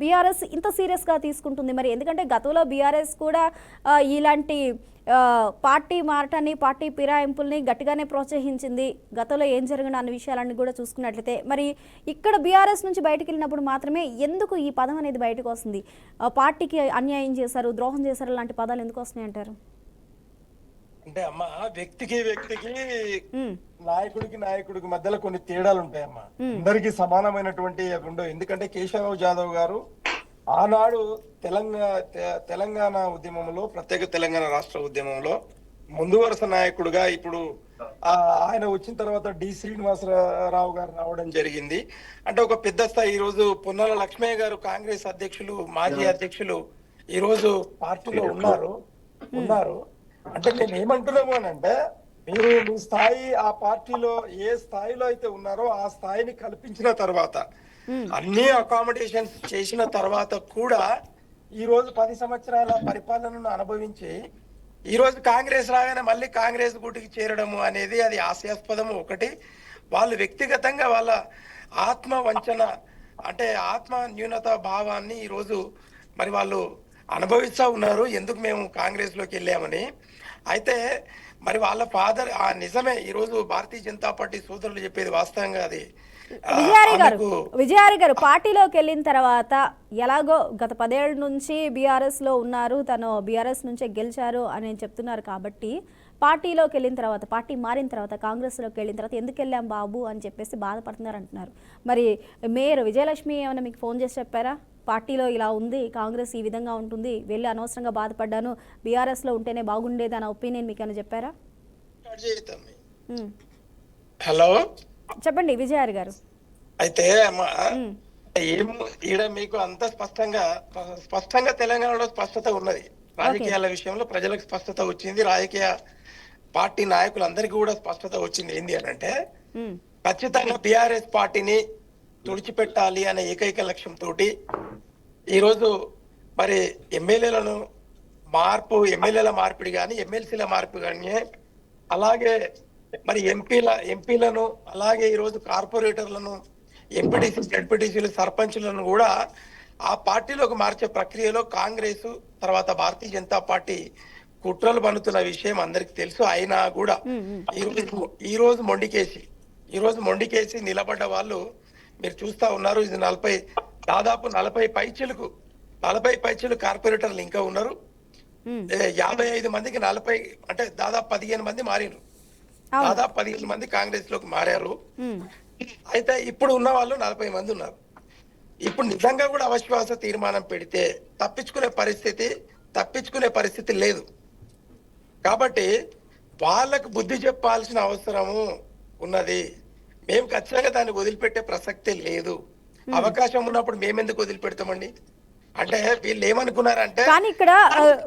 బీఆర్ఎస్ ఇంత సీరియస్గా తీసుకుంటుంది మరి? ఎందుకంటే గతంలో బీఆర్ఎస్ కూడా ఇలాంటి పార్టీ మారటాన్ని, పార్టీ ఫిరాయింపుల్ని గట్టిగానే ప్రోత్సహించింది. గతంలో ఏం జరిగిన అన్న విషయాలన్నీ కూడా చూసుకున్నట్లయితే మరి ఇక్కడ బీఆర్ఎస్ నుంచి బయటకు వెళ్ళినప్పుడు మాత్రమే ఎందుకు ఈ పదం అనేది బయటకు వస్తుంది? పార్టీకి అన్యాయం చేశారు, ద్రోహం చేశారు లాంటి పదాలు ఎందుకు వస్తున్నాయి అంటారు? అంటే అమ్మ, వ్యక్తికి నాయకుడికి మధ్యలో కొన్ని తేడాలు ఉంటాయమ్మా. అందరికీ సమానమైనటువంటి ఉండవు. ఎందుకంటే కేశవరావు జాదవ్ గారు ఆనాడు తెలంగాణ ఉద్యమంలో, ప్రత్యేక తెలంగాణ రాష్ట్ర ఉద్యమంలో ముందు వరుస నాయకుడుగా, ఇప్పుడు ఆయన వచ్చిన తర్వాత డి శ్రీనివాసరావు గారు రావడం జరిగింది. అంటే ఒక పెద్ద స్థాయి. ఈ రోజు పొన్నాల లక్ష్మయ్య గారు కాంగ్రెస్ అధ్యక్షులు, మాజీ అధ్యక్షులు ఈ రోజు పార్టీలో ఉన్నారు. అంటే నేను ఏమంటున్నాము అని అంటే, మీరు మీ స్థాయి ఆ పార్టీలో ఏ స్థాయిలో అయితే ఉన్నారో ఆ స్థాయిని కల్పించిన తర్వాత, అన్ని అకామిడేషన్స్ చేసిన తర్వాత కూడా ఈ రోజు 10 సంవత్సరాల పరిపాలనను అనుభవించి ఈ రోజు కాంగ్రెస్ రాగానే మళ్ళీ కాంగ్రెస్ గుటికి చేరడము అనేది అది హాస్యాస్పదము. ఒకటి, వాళ్ళు వ్యక్తిగతంగా వాళ్ళ ఆత్మ వంచన, అంటే ఆత్మ న్యూనత భావాన్ని ఈ రోజు మరి వాళ్ళు అనుభవిస్తూ ఉన్నారు, ఎందుకు మేము కాంగ్రెస్ లోకి వెళ్ళామని. అయితే మరి వాళ్ళ ఫాదర్ నిజమే, ఈ రోజు భారతీయ జనతా పార్టీ సోదరులు చెప్పేది వాస్తవంగా అది. విజయారి గారు పార్టీలోకి వెళ్ళిన తర్వాత ఎలాగో గత 10 ఏళ్ల నుంచి బీఆర్ఎస్ లో ఉన్నారు, తను బీఆర్ఎస్ నుంచే గెలిచారు అని చెప్తున్నారు కాబట్టి, పార్టీలోకి వెళ్ళిన తర్వాత, పార్టీ మారిన తర్వాత, కాంగ్రెస్లోకి వెళ్ళిన తర్వాత ఎందుకు వెళ్ళాం బాబు అని చెప్పేసి బాధపడుతున్నారు అంటున్నారు. మరి మేయర్ విజయలక్ష్మి ఏమైనా మీకు ఫోన్ చేసి చెప్పారా? పార్టీలో ఇలా ఉంది, కాంగ్రెస్ ఈ విధంగా ఉంటుంది, వెళ్ళి అనవసరంగా బాధపడ్డాను, బీఆర్ఎస్లో ఉంటేనే బాగుండేది అన్న ఒపీనియన్ మీకు ఏమైనా చెప్పారా? హలో, చెప్పండి విజయారి గారు. అయితే ఈడ మీకు అంత స్పష్టంగా తెలంగాణలో స్పష్టత ఉన్నది. రాజకీయాల విషయంలో ప్రజలకు స్పష్టత వచ్చింది, రాజకీయ పార్టీ నాయకులందరికీ కూడా స్పష్టత వచ్చింది. ఏంది అని అంటే, ఖచ్చితంగా బీఆర్ఎస్ పార్టీని తుడిచిపెట్టాలి అనే ఏకైక లక్ష్యంతో ఈరోజు మరి ఎమ్మెల్యేల మార్పిడి కానీ, ఎమ్మెల్సీల మార్పిడి కానీ, అలాగే మరి ఎంపీలను, అలాగే ఈరోజు కార్పొరేటర్లను, ఎంపీటీసీ, జడ్పీటీసీలు, సర్పంచులను కూడా ఆ పార్టీలోకి మార్చే ప్రక్రియలో కాంగ్రెస్ తర్వాత భారతీయ జనతా పార్టీ కుట్రలు పన్నుతున్న విషయం అందరికి తెలుసు. అయినా కూడా ఈ రోజు మొండికేసి నిలబడ్డ వాళ్ళు మీరు చూస్తా ఉన్నారు. ఇది దాదాపు 40 పైచీలు కార్పొరేటర్లు ఇంకా ఉన్నారు. 55 మందికి 40, అంటే దాదాపు 15 మంది మారినారు. దాదాపు 15 మంది కాంగ్రెస్ లోకి మారారు. అయితే ఇప్పుడు ఉన్న వాళ్ళు 40 మంది ఉన్నారు. ఇప్పుడు నిజంగా కూడా అవిశ్వాస తీర్మానం పెడితే తప్పించుకునే పరిస్థితి లేదు. కాబట్టి వాళ్ళకు బుద్ధి చెప్పాల్సిన అవసరము ఉన్నది. మేము ఖచ్చితంగా దాన్ని వదిలిపెట్టే ప్రసక్తే లేదు. అవకాశం ఉన్నప్పుడు మేమెందుకు వదిలిపెడతామండి? అంటే వీళ్ళు ఏమనుకున్నారంటే, కానీ ఇక్కడ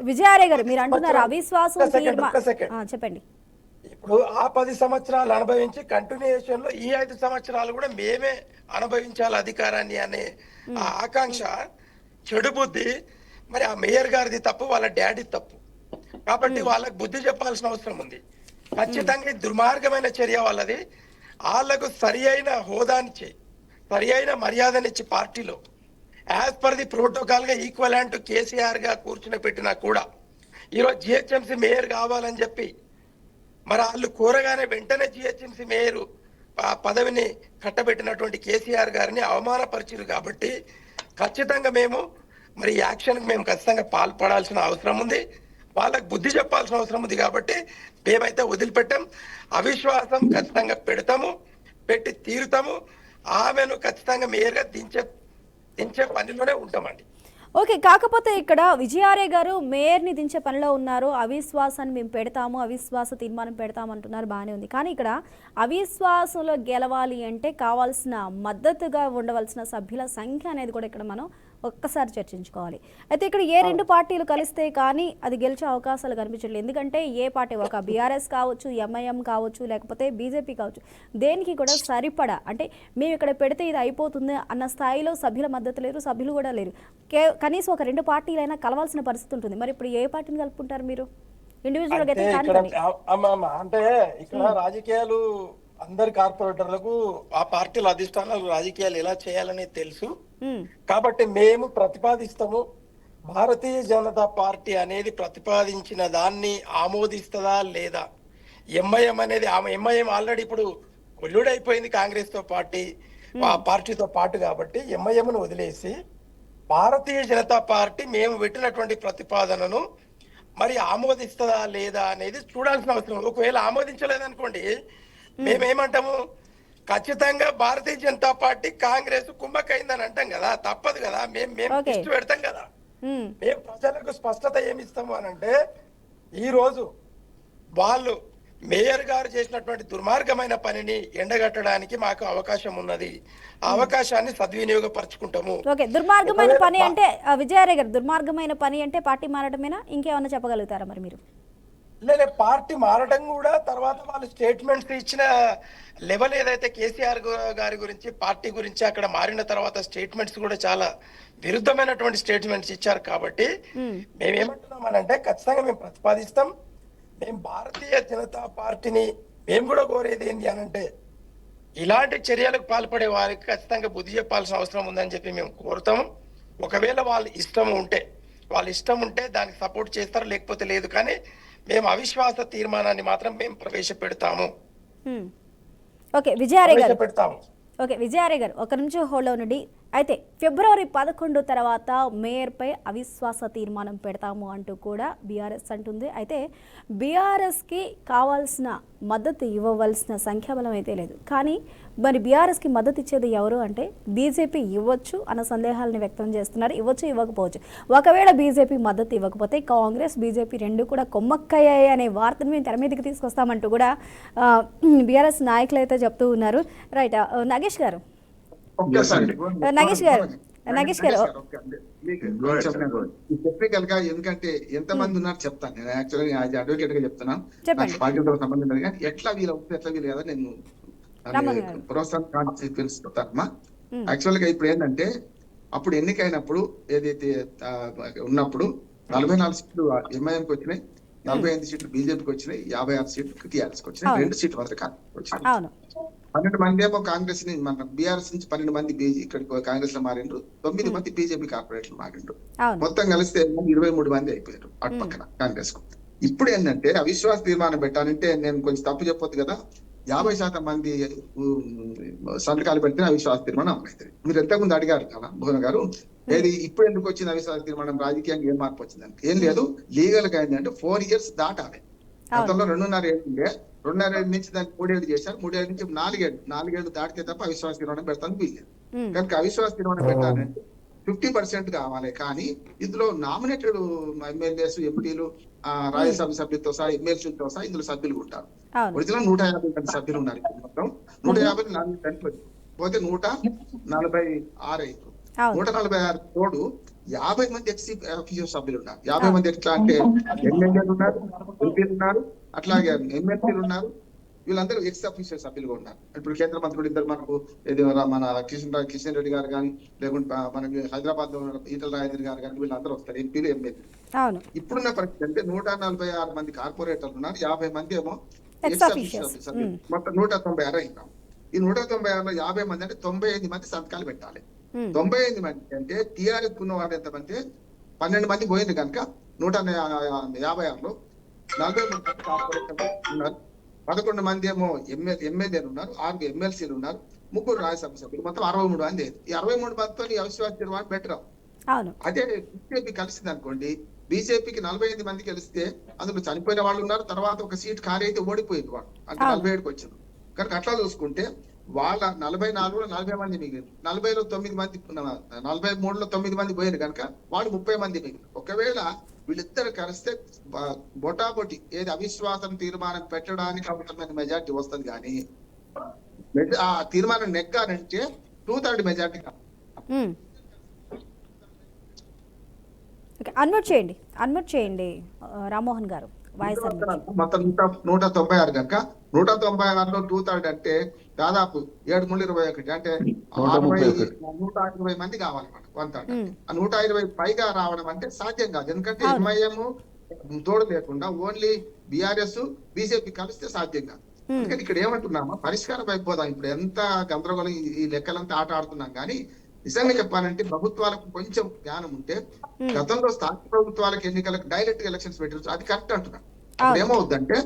విజయారే గారు మీరు అంటున్నారు అవిశ్వాసం చెప్పండి. ఇప్పుడు ఆ 10 సంవత్సరాలు అనుభవించి కంటిన్యూషన్ లో ఈ 5 సంవత్సరాలు కూడా మేమే అనుభవించాలి అధికారాన్ని అనే ఆ ఆకాంక్ష, చెడు బుద్ధి మరి ఆ మేయర్ గారిది తప్పు, వాళ్ళ డాడీ తప్పు. కాబట్టి వాళ్ళకు బుద్ధి చెప్పాల్సిన అవసరం ఉంది. ఖచ్చితంగా దుర్మార్గమైన చర్య వాళ్ళది. వాళ్ళకు సరి అయిన హోదానిచ్చి, సరి అయిన మర్యాదనిచ్చి పార్టీలో యాజ్ పర్ ది ప్రోటోకాల్ గా ఈక్వల్ టు కేసీఆర్ గా కూర్చుని పెట్టినా కూడా ఈరోజు జిహెచ్ఎంసీ మేయర్ కావాలని చెప్పి మరి వాళ్ళు కోరగానే వెంటనే జిహెచ్ఎంసీ మేయర్ పదవిని కట్టబెట్టినటువంటి కేసీఆర్ గారిని అవమానపరిచారు. కాబట్టి ఖచ్చితంగా మేము మరి యాక్షన్ మేము ఖచ్చితంగా పాల్పడాల్సిన అవసరం ఉంది. వాళ్ళకు బుద్ధి చెప్పాల్సిన అవసరం ఉంది. కాబట్టి మేమైతే వదిలిపెట్టాం. అవిశ్వాసం ఖచ్చితంగా పెట్టి తీరుతాము. ఆమెను ఖచ్చితంగా మేయర్గా దించే పనిలోనే ఉంటామండి. ఓకే, కాకపోతే ఇక్కడ విజయారే గారు మేయర్ని దించే పనిలో ఉన్నారు. అవిశ్వాసాన్ని మేము పెడతాము, అవిశ్వాస తీర్మానం పెడతాము అంటున్నారు, బాగానే ఉంది. కానీ ఇక్కడ అవిశ్వాసంలో గెలవాలి అంటే కావాల్సిన మద్దతుగా ఉండవలసిన సభ్యుల సంఖ్య అనేది కూడా ఇక్కడ మనం ఒక్కసారి చర్చించుకోవాలి. అయితే ఇక్కడ ఏ 2 పార్టీలు కలిస్తే కానీ అది గెలిచే అవకాశాలు కనిపించట్లేదు. ఎందుకంటే ఏ పార్టీ, ఒక బీఆర్ఎస్ కావచ్చు, ఎంఐఎం కావచ్చు, లేకపోతే బీజేపీ కావచ్చు, దేనికి కూడా సరిపడా అంటే మేము ఇక్కడ పెడితే ఇది అయిపోతుంది అన్న స్థాయిలో సభ్యుల మద్దతు లేరు, సభ్యులు కూడా లేరు. కనీసం ఒక 2 పార్టీలైనా కలవాల్సిన పరిస్థితి ఉంటుంది. మరి ఇప్పుడు ఏ పార్టీని కలుపుకుంటారు మీరు? ఇండివిజువల్ గా అయితే అంటే ఇక్కడ రాజకీయాలు అందరి కార్పొరేటర్లకు ఆ పార్టీల అధిష్టానాలు రాజకీయాలు ఎలా చేయాలనేది తెలుసు. ఉమ్, కాబట్టి మేము ప్రతిపాదిస్తాము. భారతీయ జనతా పార్టీ అనేది ప్రతిపాదించిన దాన్ని ఆమోదిస్తుందా లేదా? ఎంఐఎం అనేది ఎంఐఎం ఆల్రెడీ ఇప్పుడు కొల్లుడైపోయింది కాంగ్రెస్ తో ఆ పార్టీతో పాటు. కాబట్టి ఎంఐఎంను వదిలేసి భారతీయ జనతా పార్టీ మేము పెట్టినటువంటి ప్రతిపాదనను మరి ఆమోదిస్తుందా లేదా అనేది చూడాల్సిన అవసరం ఉంది. ఒకవేళ ఆమోదించలేదనుకోండి, మేమేమంటాము, ఖచ్చితంగా భారతీయ జనతా పార్టీ కాంగ్రెస్ కుమ్మకైందని అంటాం కదా, తప్పదు కదా. మేము Okay. లిస్టు పెడతాం కదా. ఉమ్, మేము ప్రజలకు స్పష్టత ఏమిస్తాము అని అంటే, ఈ రోజు వాళ్ళు మేయర్ గారు చేసినటువంటి దుర్మార్గమైన పనిని ఎండగట్టడానికి మాకు అవకాశం ఉన్నది. ఆ అవకాశాన్ని సద్వినియోగపరచుకుంటాము. ఓకే. దుర్మార్గమైన పని అంటే విజయారే గారు, దుర్మార్గమైన పని అంటే పార్టీ మారడమేనా? ఇంకేమన్నా చెప్పగలుగుతారా మరి మీరు? లేదా పార్టీ మారడం కూడా, తర్వాత వాళ్ళు స్టేట్మెంట్స్ ఇచ్చిన లెవెల్ ఏదైతే కేసీఆర్ గారి గురించి పార్టీ గురించి అక్కడ మారిన తర్వాత స్టేట్మెంట్స్ కూడా చాలా విరుద్ధమైనటువంటి స్టేట్మెంట్స్ ఇచ్చారు. కాబట్టి మేమేమంటున్నాం అని అంటే, ఖచ్చితంగా మేము ప్రతిపాదిస్తాం. మేము భారతీయ జనతా పార్టీని మేము కూడా కోరేది ఏంటి అని అంటే, ఇలాంటి చర్యలకు పాల్పడే వారికి ఖచ్చితంగా బుద్ధి చెప్పాల్సిన అవసరం ఉందని చెప్పి మేము కోరుతాము. ఒకవేళ వాళ్ళ ఇష్టం ఉంటే దానికి సపోర్ట్ చేస్తారు, లేకపోతే లేదు. కానీ మేము అవిశ్వాస తీర్మానాన్ని మాత్రం మేము ప్రవేశపెడతాము. ఓకే విజయారే గారు, ప్రవేశపెడతాము. ఓకే విజయారే గారు, ఒక నిమిషం హోల్డ్ ఉండండి. అయితే ఫిబ్రవరి 11 తర్వాత మేయర్పై అవిశ్వాస తీర్మానం పెడతాము అంటూ కూడా బీఆర్ఎస్ అంటుంది. అయితే బీఆర్ఎస్కి కావాల్సిన మద్దతు ఇవ్వవలసిన సంఖ్యాబలం అయితే లేదు. కానీ మరి బీఆర్ఎస్కి మద్దతు ఇచ్చేది ఎవరు అంటే బీజేపీ ఇవ్వచ్చు అన్న సందేహాలను వ్యక్తం చేస్తున్నారు. ఇవ్వచ్చు, ఇవ్వకపోవచ్చు. ఒకవేళ బీజేపీ మద్దతు ఇవ్వకపోతే కాంగ్రెస్ బీజేపీ రెండు కూడా కొమ్మక్కయ్యాయి అనే వార్తను మేము తెర మీదకి తీసుకొస్తామంటూ కూడా బీఆర్ఎస్ నాయకులు అయితే చెప్తూ ఉన్నారు. రైట్, నగేష్ గారు, నగేష్ గారు, టెక్నికల్ గా ఎందుకంటే ఎంతమంది ఉన్నారు చెప్తాను. నేను యాక్చువల్గా అడ్వకేట్ గా చెప్తున్నాను, చెప్పండి. పార్టీతో సంబంధం లేదు. కానీ ఎట్లా వీలు అవుతుంది ఎట్లా వీలు కదా నేను ప్రోత్సాహం తెలుసుకుంటానమ్మా. యాక్చువల్ గా ఇప్పుడు ఏంటంటే, అప్పుడు ఎన్నికైనప్పుడు ఏదైతే ఉన్నప్పుడు 44 సీట్లు ఎంఐఎంకి వచ్చినాయి, 45 సీట్లు బీజేపీకి వచ్చినాయి, 56 సీట్లు టీఆర్ఎస్ వచ్చినాయి, 2 సీట్లు మాత్రం కాంగ్రెస్ వచ్చినాయి. 12 మంది ఏమో కాంగ్రెస్ ని, మన బీఆర్ఎస్ నుంచి 12 మంది ఇక్కడ కాంగ్రెస్ లో మారిండ్రు, 9 మంది బీజేపీ కార్పొరేట్లు మారిండ్రు. మొత్తం కలిస్తే 23 మంది అయిపోయారు అటు పక్కన కాంగ్రెస్ కు. ఇప్పుడు ఏంటంటే అవిశ్వాస తీర్మానం పెట్టాలంటే, నేను కొంచెం తప్పు చెప్పొద్దు కదా, 50% మంది సంతకాలు పెడితే అవిశ్వాస తీర్మానం అమలవుతుంది. మీరు ఎంతకుముందు అడిగారు కదా భువన గారు, ఏది ఇప్పుడు ఎందుకు వచ్చింది అవిశ్వాస తీర్మానం, రాజకీయంగా ఏం మార్పు వచ్చిందంటే ఏం లేదు. లీగల్ గా ఏంటంటే 4 years దాటాలి. గతంలో 2.5 ఏళ్ళు ఉండే, 2.5 ఏళ్ళ నుంచి దాన్ని 3 ఏళ్ళు చేశారు, 3 ఏళ్ళ నుంచి 4 ఏళ్ళు దాటితే తప్ప అవిశ్వాస తీర్మానం పెడతాను వీల్లేదు. కనుక అవిశ్వాస తీర్మానం పెట్టాలంటే 50% కావాలి. కానీ ఇందులో నామినేటెడ్ ఎమ్మెల్యేస్, ఎంపీలు, రాజ్యసభ సభ్యులతో సహా, ఎమ్మెల్సీలతో సహా ఇందులో సభ్యులు ఉంటారు. ఒరిజినల్ 150 మంది సభ్యులు ఉన్నారు. ఇప్పుడు మొత్తం 150 చనిపోయింది, పోతే 146 అయింది. 146 తోడు 50 మంది ఎక్సీ ఆఫీసర్ సభ్యులు ఉన్నారు. 50 మంది ఎట్లా అంటే ఎమ్మెల్యేలు ఉన్నారు, ఎంపీలు ఉన్నారు, అట్లాగే ఎమ్మెల్సీలు ఉన్నారు. వీళ్ళందరూ ఎక్స్ ఆఫీసర్ సభ్యులుగా ఉన్నారు. ఇప్పుడు కేంద్ర మంత్రులు ఇద్దరు మనకు, మన కిషన్ రెడ్డి గారు కానీ, లేకుంటే మనకి హైదరాబాద్ లో ఈటల రాజేంద్ర గారు కానీ, వీళ్ళందరూ వస్తారు ఎంపీలు, ఎమ్మెల్యేలు. ఇప్పుడున్న పరిస్థితి అంటే 146 మంది కార్పొరేటర్లు ఉన్నారు, 50 మంది ఏమో ఎక్స్ ఆఫీసర్ సభ్యులు, మొత్తం 196 అయినాం. ఈ 196లో 50 మంది అంటే 95 మంది సంతకాలు పెట్టాలి. 95 మంది అంటే టీఆర్ఎస్ ఉన్న వాళ్ళు ఎంతమంది, 12 మంది పోయింది కనుక 156లో 40 మంది కార్పొరేటర్లు ఉన్నారు, 11 మంది ఏమో ఎమ్మెల్యేలు ఉన్నారు, 6 ఎమ్మెల్సీలు ఉన్నారు, 3 రాజ్యసభ సభ్యులు, మొత్తం 63 మంది. ఈ 63 మందితో అవిశ్వాస తీర్మానం బెటర్. అదే బీజేపీ కలిసింది అనుకోండి, బీజేపీకి 45 మంది కలిస్తే అందులో చనిపోయిన వాళ్ళు ఉన్నారు, తర్వాత ఒక సీట్ ఖాళీ అయితే ఓడిపోయింది వాడు, అంటే 47కి వచ్చింది. కనుక అట్లా చూసుకుంటే వాళ్ళ 44లో 40 మంది మిగిలిన, 40లో 9 మంది, 43లో 9 మంది పోయారు కనుక వాళ్ళు 30 మంది మిగిలిన. ఒకవేళ వీళ్ళిద్దరు కలిస్తే బొటాబొటి ఏది అవిశ్వాసం తీర్మానం పెట్టడానికి అవసరమైన మెజార్టీ వస్తుంది. కానీ ఆ తీర్మానం నెగ్గాలంటే 2/3 మెజార్టీ. అన్మ్యూట్ చేయండి రామ్మోహన్ గారు. మొత్తం 196 కనుక 196లో 2/3 అంటే దాదాపు 7×21 అంటే 120 మంది కావాలి మనకు. 1/3 ఆ 120 పైగా రావడం అంటే సాధ్యం కాదు. ఎందుకంటే ఎంఐఎం తోడు లేకుండా ఓన్లీ బీఆర్ఎస్ బీజేపీ కలిస్తే సాధ్యం కాదు. అందుకని ఇక్కడ ఏమంటున్నామా, పరిష్కారం అయిపోదాం. ఇప్పుడు ఎంత గందరగోళం ఈ లెక్కలంతా ఆట ఆడుతున్నాం కానీ నిజంగా చెప్పాలంటే ప్రభుత్వాలకు కొంచెం జ్ఞానం ఉంటే గతంలో స్థానిక ప్రభుత్వాలకు ఎన్నికలకు డైరెక్ట్ ఎలక్షన్స్ పెట్టచ్చు, అది కరెక్ట్ అంటున్నా. అప్పుడు ఏమవుద్దంటే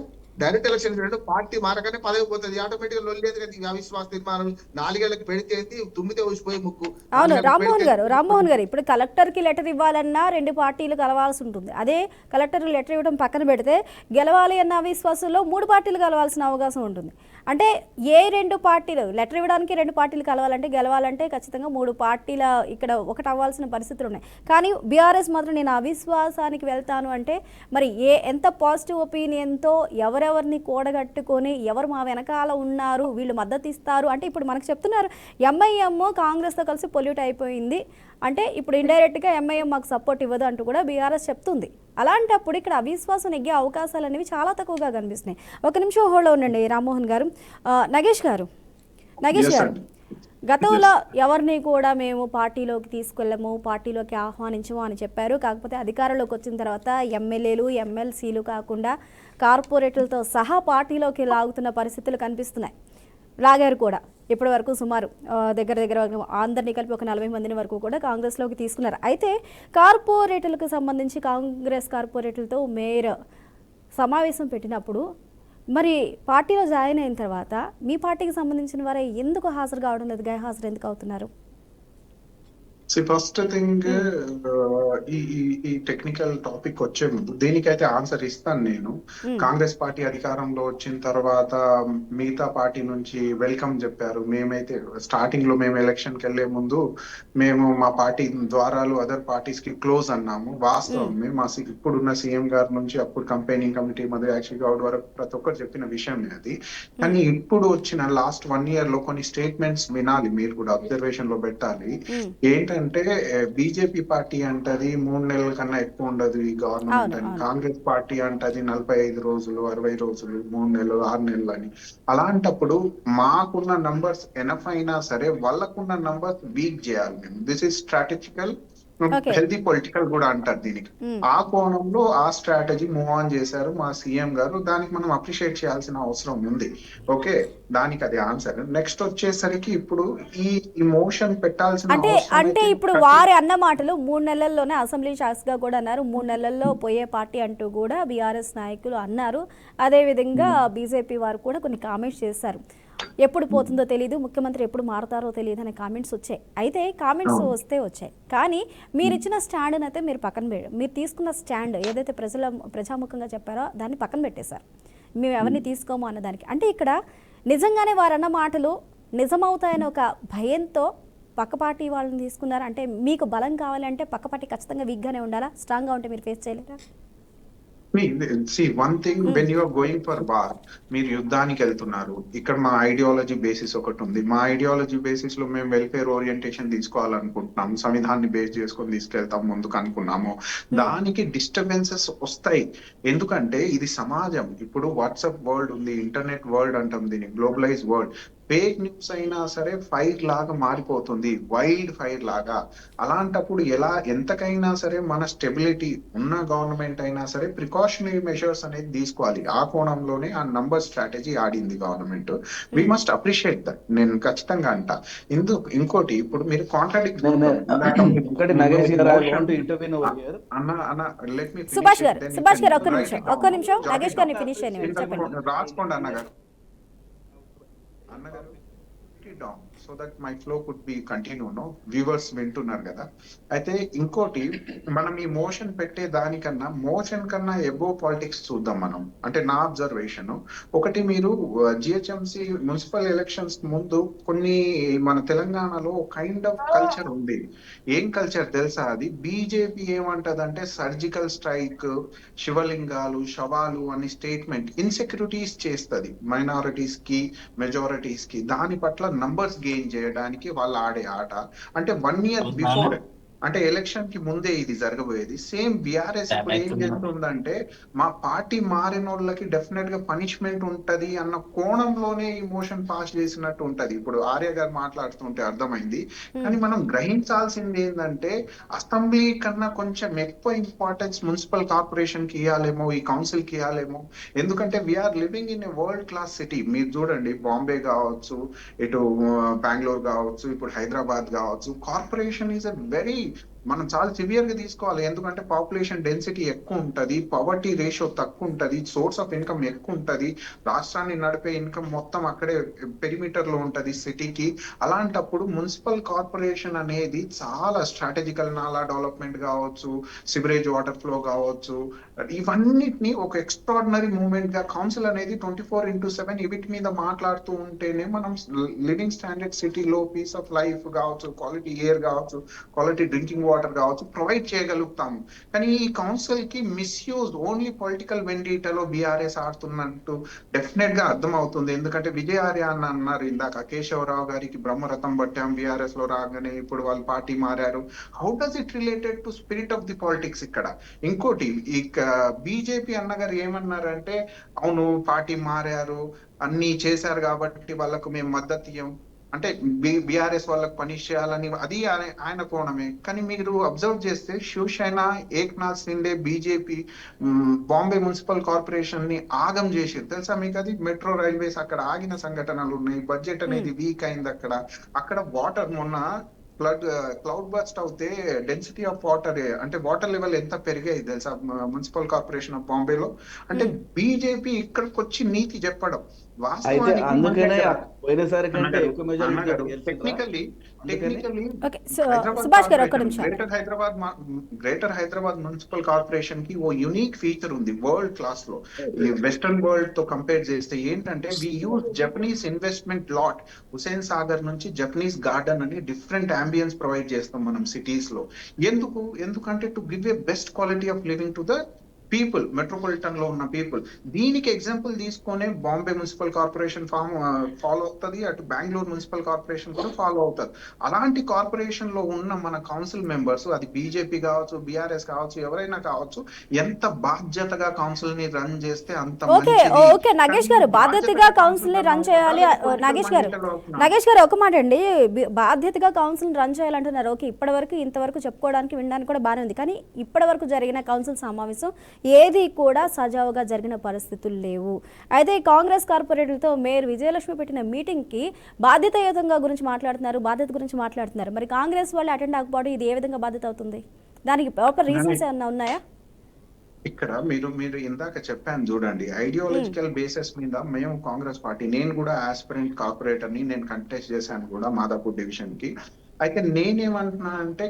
డైరెక్ట్ ఎలక్షన్ పెట్టడం పార్టీ మారగానే పదవి పోతుంది, ఆటోమేటిక్ గా లొల్లేదు కదా. ఈ అవిశ్వాస తీర్మానం 4 ఏళ్ళకి పెడితే తుమ్మితే ఊసిపోయి ముక్కు. అవును రామ్మోహన్ గారు ఇప్పుడు కలెక్టర్కి లెటర్ ఇవ్వాలన్నా 2 పార్టీలు కలవాల్సి ఉంటుంది. అదే కలెక్టర్ లెటర్ ఇవ్వడం పక్కన పెడితే గెలవాలి అన్న అవిశ్వాసంలో 3 పార్టీలు కలవాల్సిన అవకాశం ఉంటుంది. అంటే ఏ 2 పార్టీలు లెటర్ ఇవ్వడానికి 2 పార్టీలు కలవాలంటే గెలవాలంటే ఖచ్చితంగా 3 పార్టీల ఇక్కడ ఒకటి అవ్వాల్సిన పరిస్థితులు ఉన్నాయి. కానీ బీఆర్ఎస్ మాత్రం నేను అవిశ్వాసానికి వెళ్తాను అంటే మరి ఎంత పాజిటివ్ ఒపీనియన్తో ఎవరెవరిని కూడగట్టుకొని ఎవరు మా వెనకాల ఉన్నారు వీళ్ళు మద్దతు ఇస్తారు అంటే ఇప్పుడు మనకు చెప్తున్నారు ఎంఐఎం కాంగ్రెస్తో కలిసి పొల్యూట్ అయిపోయింది అంటే ఇప్పుడు ఇండైరెక్ట్గా ఎంఐఎం మాకు సపోర్ట్ ఇవ్వదు అంటూ కూడా బీఆర్ఎస్ చెప్తుంది. అలాంటప్పుడు ఇక్కడ అవిశ్వాసం నెగ్గే అవకాశాలు అనేవి చాలా తక్కువగా కనిపిస్తున్నాయి. ఒక నిమిషం హోల్డ్లో ఉండండి రామ్మోహన్ గారు. నగేష్ గారు గతంలో ఎవరిని కూడా మేము పార్టీలోకి తీసుకెళ్ళము, పార్టీలోకి ఆహ్వానించము అని చెప్పారు. కాకపోతే అధికారంలోకి వచ్చిన తర్వాత ఎమ్మెల్యేలు ఎమ్మెల్సీలు కాకుండా కార్పొరేట్లతో సహా పార్టీలోకి లాగుతున్న పరిస్థితులు కనిపిస్తున్నాయి. లాగారు కూడా ఇప్పటి వరకు సుమారు దగ్గర అందరినీ కలిపి ఒక 40 మందిని వరకు కూడా కాంగ్రెస్లోకి తీసుకున్నారు. అయితే కార్పొరేట్లకు సంబంధించి కాంగ్రెస్ కార్పొరేట్లతో మేయర్ సమావేశం పెట్టినప్పుడు మరి పార్టీలో జాయిన్ అయిన తర్వాత మీ పార్టీకి సంబంధించిన వారే ఎందుకు హాజరు కావడం లేదు, గైర్హాజరు ఎందుకు అవుతున్నారు? ఫస్ట్ థింగ్ ఈ టెక్నికల్ టాపిక్ వచ్చే ముందు దీనికైతే ఆన్సర్ ఇస్తాను నేను. కాంగ్రెస్ పార్టీ అధికారంలో వచ్చిన తర్వాత మిగతా పార్టీ నుంచి వెల్కమ్ చెప్పారు. మేమైతే స్టార్టింగ్ లో మేము ఎలక్షన్ కి వెళ్లే ముందు మేము మా పార్టీ ద్వారాలు అదర్ పార్టీస్ కి క్లోజ్ అన్నాము. వాస్తవమే, మా ఇప్పుడున్న సీఎం గారి నుంచి అప్పుడు కంపెయినింగ్ కమిటీ మధుయాక్షి గౌడ్ వరకు ప్రతి ఒక్కరు చెప్పిన విషయమే అది. కానీ ఇప్పుడు వచ్చిన లాస్ట్ 1 year లో కొన్ని స్టేట్మెంట్స్ వినాలి, మీరు కూడా అబ్జర్వేషన్ లో పెట్టాలి. ఏంటంటే బీజేపీ పార్టీ అంటది 3 నెలల కన్నా ఎక్కువ ఉండదు ఈ గవర్నమెంట్ అని, కాంగ్రెస్ పార్టీ అంటది 45 రోజులు 60 రోజులు 3 నెలలు 6 నెలలు అని. అలాంటప్పుడు మాకున్న నంబర్స్ ఎనఫ్ అయినా సరే వాళ్ళకున్న నంబర్స్ వీక్ చేయాలి మేము. This is strategical healthy political కూడా అంటారు దీనికి. ఆ కోణంలో ఆ స్ట్రాటజీ మూవ్ ఆన్ చేశారు మా సీఎం గారు. దానికి మనం అప్రిషియేట్ చేయాల్సిన అవసరం ఉంది. ఓకే, దానికి అది ఆన్సర్. నెక్స్ట్ వచ్చేసరికి ఇప్పుడు ఈ ఇమోషన్ పెట్టాల్సిన అంటే ఇప్పుడు వారి అన్న మాటలు 3 నెలల్లోనే అసెంబ్లీ శాసగా కూడా అన్నారు, 3 నెలల్లో పోయే పార్టీ అంటూ కూడా బీఆర్ఎస్ నాయకులు అన్నారు. అదేవిధంగా బీజేపీ వారు కూడా కొన్ని కామెంట్స్ చేశారు. ఎప్పుడు పోతుందో తెలియదు, ముఖ్యమంత్రి ఎప్పుడు మారుతారో తెలియదు అనే కామెంట్స్ వచ్చాయి. అయితే కామెంట్స్ వచ్చాయి కానీ మీరు ఇచ్చిన స్టాండ్ అయితే మీరు మీరు తీసుకున్న స్టాండ్ ఏదైతే ప్రజాముఖంగా చెప్పారో దాన్ని పక్కన పెట్టేశారు. మేము ఎవరిని తీసుకోము అన్నదానికి. అంటే ఇక్కడ నిజంగానే వారన్న మాటలు నిజమవుతాయని ఒక భయంతో పక్క పార్టీ వాళ్ళని తీసుకున్నారు. అంటే మీకు బలం కావాలంటే పక్క పార్టీ ఖచ్చితంగా వీక్గానే ఉండాలా, స్ట్రాంగ్గా ఉంటే మీరు ఫేస్ చేయలేరా? See, one thing, when you are going for war, మీరు యుద్ధానికి వెళ్తున్నారు. ఇక్కడ మా ఐడియాలజీ బేసిస్ ఒకటి ఉంది. మా ఐడియాలజీ బేసిస్ లో మేము వెల్ఫేర్ ఓరియంటేషన్ తీసుకోవాలనుకుంటున్నాం, సంవిధాన్ని బేస్ చేసుకొని తీసుకెళ్తాం ముందుకు అనుకున్నాము. దానికి డిస్టర్బెన్సెస్ వస్తాయి. ఎందుకంటే ఇది సమాజం. ఇప్పుడు వాట్సాప్ వరల్డ్ ఉంది, ఇంటర్నెట్ వరల్డ్ అంటాం దీన్ని, గ్లోబలైజ్ వరల్డ్. ఫేక్ న్యూస్ అయినా సరే ఫైర్ లాగా మారిపోతుంది, వైల్డ్ ఫైర్ లాగా. అలాంటప్పుడు ఎంతకైనా సరే మన స్టెబిలిటీ ఉన్న గవర్నమెంట్ అయినా సరే ప్రికాషనరీ మెషర్స్ అనేది తీసుకోవాలి. ఆ కోణంలోనే ఆ నంబర్ స్ట్రాటజీ ఆడింది government. We must appreciate that, నేను ఖచ్చితంగా అంట. ఇంకోటి ఇప్పుడు మీరు కాంట్రాడిక్ట్ రాసుకోండి అన్నగారు so that my flow could be continue. Viewers వింటున్నారు కదా. అయితే ఇంకోటి, మనం ఈ మోషన్ పెట్టే దానికన్నా మోషన్ కన్నా ఎబో పాలిటిక్స్ చూద్దాం మనం. అంటే నా అబ్జర్వేషన్ ఒకటి, మీరు జిహెచ్ఎంసి మున్సిపల్ ఎలక్షన్స్ ముందు కొన్ని మన తెలంగాణలో కైండ్ ఆఫ్ కల్చర్ ఉంది. ఏం కల్చర్ తెలుసా? అది బీజేపీ ఏమంటదంటే సర్జికల్ స్ట్రైక్, శివలింగాలు, శవాలు అని స్టేట్మెంట్ ఇన్సెక్యూరిటీస్ చేస్తుంది మైనారిటీస్ కి మెజారిటీస్ కి. దాని పట్ల నంబర్స్ గెయిన్ చేయడానికి వాళ్ళు ఆడే ఆట. అంటే 1 year బిఫోర్ అంటే ఎలక్షన్ కి ముందే ఇది జరగబోయేది. సేమ్ బీఆర్ఎస్ ఇప్పుడు ఏం చేస్తుందంటే మా పార్టీ మారిన వాళ్ళకి డెఫినెట్ గా పనిష్మెంట్ ఉంటది అన్న కోణంలోనే ఈ మోషన్ పాస్ చేసినట్టు ఉంటది. ఇప్పుడు ఆర్య గారు మాట్లాడుతుంటే అర్థమైంది. కానీ మనం గ్రహించాల్సింది ఏంటంటే అసెంబ్లీ కన్నా కొంచెం ఎక్కువ ఇంపార్టెన్స్ మున్సిపల్ కార్పొరేషన్ కి ఇవ్వాలేమో, ఈ కౌన్సిల్ కి ఇవ్వాలేమో. ఎందుకంటే we are living in a world class city. మీరు చూడండి, బాంబే కావచ్చు, ఇటు బెంగళూరు కావచ్చు, ఇప్పుడు హైదరాబాద్ కావచ్చు, కార్పొరేషన్ ఈజ్ అ వెరీ మనం చాలా సివియర్ గా తీసుకోవాలి. ఎందుకంటే పాపులేషన్ డెన్సిటీ ఎక్కువ ఉంటది, పవర్టీ రేషియో తక్కువ ఉంటది, సోర్స్ ఆఫ్ ఇన్కమ్ ఎక్కువ ఉంటది, రాష్ట్రాన్ని నడిపే ఇన్కమ్ మొత్తం అక్కడే పెరిమీటర్ లో ఉంటది సిటీకి. అలాంటప్పుడు మున్సిపల్ కార్పొరేషన్ అనేది చాలా స్ట్రాటజికల్, నాలా డెవలప్మెంట్ కావచ్చు, సివరేజ్ వాటర్ ఫ్లో కావచ్చు, ఇవన్నిటిని ఒక ఎక్స్ట్రాడినరీ మూవ్మెంట్ గా కౌన్సిల్ అనేది 24/7 వీటి మీద మాట్లాడుతూ ఉంటేనే మనం లివింగ్ స్టాండర్డ్ సిటీలో పీస్ ఆఫ్ లైఫ్ కావచ్చు, క్వాలిటీ ఎయిర్ కావచ్చు, క్వాలిటీ డ్రింకింగ్ వాటర్ కావచ్చు ప్రొవైడ్ చేయగలుగుతాము. కానీ ఈ కౌన్సిల్ కి మిస్యూజ్ ఓన్లీ పొలిటికల్ వెండిటాలో బీఆర్ఎస్ ఆడుతున్నట్టు డెఫినెట్ గా అర్థం అవుతుంది. ఎందుకంటే విజయార్య అని అన్నారు ఇందాక, కేశవరావు గారికి బ్రహ్మరథం పట్టాం బీఆర్ఎస్ లో రాగానే, ఇప్పుడు వాళ్ళు పార్టీ మారారు. How does it related to spirit of the politics ఇక్కడ? ఇంకోటి, ఇక బీజేపీ అన్నగారు ఏమన్నారంటే అవును పార్టీ మారారు, అన్ని చేశారు కాబట్టి వాళ్ళకు మేము మద్దతు ఇయ్యం అంటే బీఆర్ఎస్ వాళ్ళకి పనిష్ చేయాలని, అది ఆయన కోణమే. కానీ మీరు అబ్జర్వ్ చేస్తే Shiv Sena, Eknath Shinde, BJP Bombay municipal corporation ని ఆగం చేసారు తెలుసా మీకు? అది మెట్రో రైల్వేస్ అక్కడ ఆగిన సంఘటనలు ఉన్నాయి. బడ్జెట్ అనేది వీక్ అయింది అక్కడ వాటర్ మొన్న క్లౌడ్ బస్ట్ అవుతే డెన్సిటీ ఆఫ్ వాటర్, అంటే వాటర్ లెవెల్ ఎంత పెరిగాయి తెలుసా మున్సిపల్ కార్పొరేషన్ ఆఫ్ బాంబేలో. అంటే బీజేపీ ఇక్కడికి వచ్చి నీతి చెప్పడం గ్రేటర్ హైదరాబాద్ మున్సిపల్ కార్పొరేషన్ కి ఓ యూనిక్ ఫీచర్ ఉంది వరల్డ్ క్లాస్ లో. ఈ వెస్టర్న్ వరల్డ్ తో కంపేర్ చేస్తే ఏంటంటే we use Japanese investment lot. Hussain Sagar నుంచి జపనీస్ గార్డెన్ అని డిఫరెంట్ అంబియన్స్ ప్రొవైడ్ చేస్తాం మనం సిటీస్ లో. ఎందుకంటే to give a best quality of living to the people, metropolitan లో ఉన్న పీపుల్. దీనికి ఎగ్జాంపుల్ తీసుకొని బాంబే మున్సిపల్ కార్పొరేషన్ ఫాలో అవుతుంది, అటు బెంగళూరు మున్సిపల్ కార్పొరేషన్ కూడా ఫాలో అవుతుంది. అలాంటి కార్పొరేషన్ లో ఉన్న మన కౌన్సిల్ మెంబర్స్, అది బీజేపీ కావచ్చు, బీఆర్ఎస్ కావచ్చు, ఎవరైనా కావచ్చు, ఎంత బాధ్యతగా కౌన్సిల్ ని రన్ చేస్తే అంత ఓకే నగేష్ గారు, బాధ్యతగా కౌన్సిల్ ని రన్ చేయాలి. నగేష్ గారు ఒక మాట అండి, బాధ్యతగా కౌన్సిల్ రన్ చేయాలంటున్నారు. ఓకే, ఇప్పటి ఇంతవరకు చెప్పుకోవడానికి వినడానికి కూడా బాగానే ఉంది. కానీ ఇప్పటి వరకు జరిగిన కౌన్సిల్ సమావేశం ఏది కూడా సజావుగా జరిగిన పరిస్థితులు లేవు. అయితే కాంగ్రెస్ కార్పొరేటర్లతో మేయర్ విజయలక్ష్మి పెట్టిన మీటింగ్కి బాధ్యతాయుతంగా బాధ్యత గురించి మాట్లాడుతున్నారు. మరి కాంగ్రెస్ వాళ్ళు అటెండ్ అవ్వకపోవడం ఇది ఏ విధంగా బాధ్యత అవుతుంది? దానికి ప్రాపర్ రీజన్స్ ఏమన్నా ఉన్నాయా? ఇక్కడ మీరు ఇందాక చెప్పాను చూడండి, ఐడియాలజికల్ బేసిస్ మీద మేము కాంగ్రెస్ పార్టీ, నేను కూడా ఆస్పిరెంట్ కార్పొరేటర్ ని, నేను కంటెస్ట్ చేశాను కూడా మాదాపూర్ డివిజన్ కి. అయితే నేనేమంటున్నా అంటే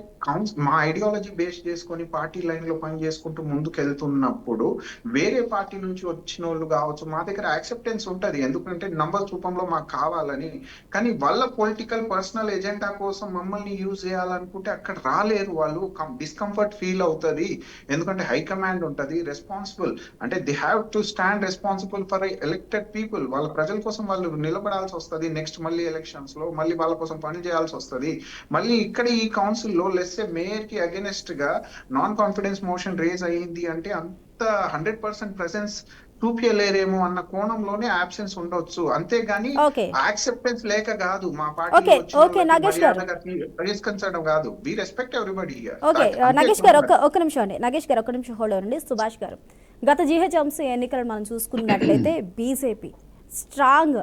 మా ఐడియాలజీ బేస్ చేసుకొని పార్టీ లైన్ లో పని చేసుకుంటూ ముందుకు వెళ్తున్నప్పుడు వేరే పార్టీ నుంచి వచ్చిన వాళ్ళు కావచ్చు, మా దగ్గర యాక్సెప్టెన్స్ ఉంటది, ఎందుకంటే నంబర్స్ రూపంలో మాకు కావాలని. కానీ వాళ్ళ పొలిటికల్ పర్సనల్ ఎజెండా కోసం మమ్మల్ని యూజ్ చేయాలనుకుంటే అక్కడ రాలేరు వాళ్ళు. డిస్కంఫర్ట్ ఫీల్ అవుతుంది, ఎందుకంటే హైకమాండ్ ఉంటది, రెస్పాన్సిబుల్ అంటే they have to stand responsible for elected people. వాళ్ళ ప్రజల కోసం వాళ్ళు నిలబడాల్సి వస్తుంది. నెక్స్ట్ మళ్ళీ ఎలక్షన్స్ లో మళ్ళీ వాళ్ళ కోసం పని చేయాల్సి వస్తుంది. మళ్ళీ ఇక్కడ ఈ కౌన్సిల్ లో లెస్సే మేయర్ కి అగెనిస్ట్ గా నాన్ కాన్ఫిడెన్స్ మోషన్ రేజ్ అయ్యింది అంటే అంత 100% ప్రెసెన్స్ చూపించలేరేమో అన్న కోణంలోనే అబ్సెన్స్ ఉండొచ్చు. అంతేగాని యాక్సెప్టెన్స్ లేక కాదు, మా పార్టీ పరిష్కరించడం కాదు. We respect everybody here. Okay Nagesh garu ఒక్క నిమిషం హోల్డ్ అవ్వండి. సుభాష్ గారు, గత జీహెచ్ఎంసీ ఎన్నికలు మనం చూసుకున్నట్లయితే బీజేపీ స్ట్రాంగ్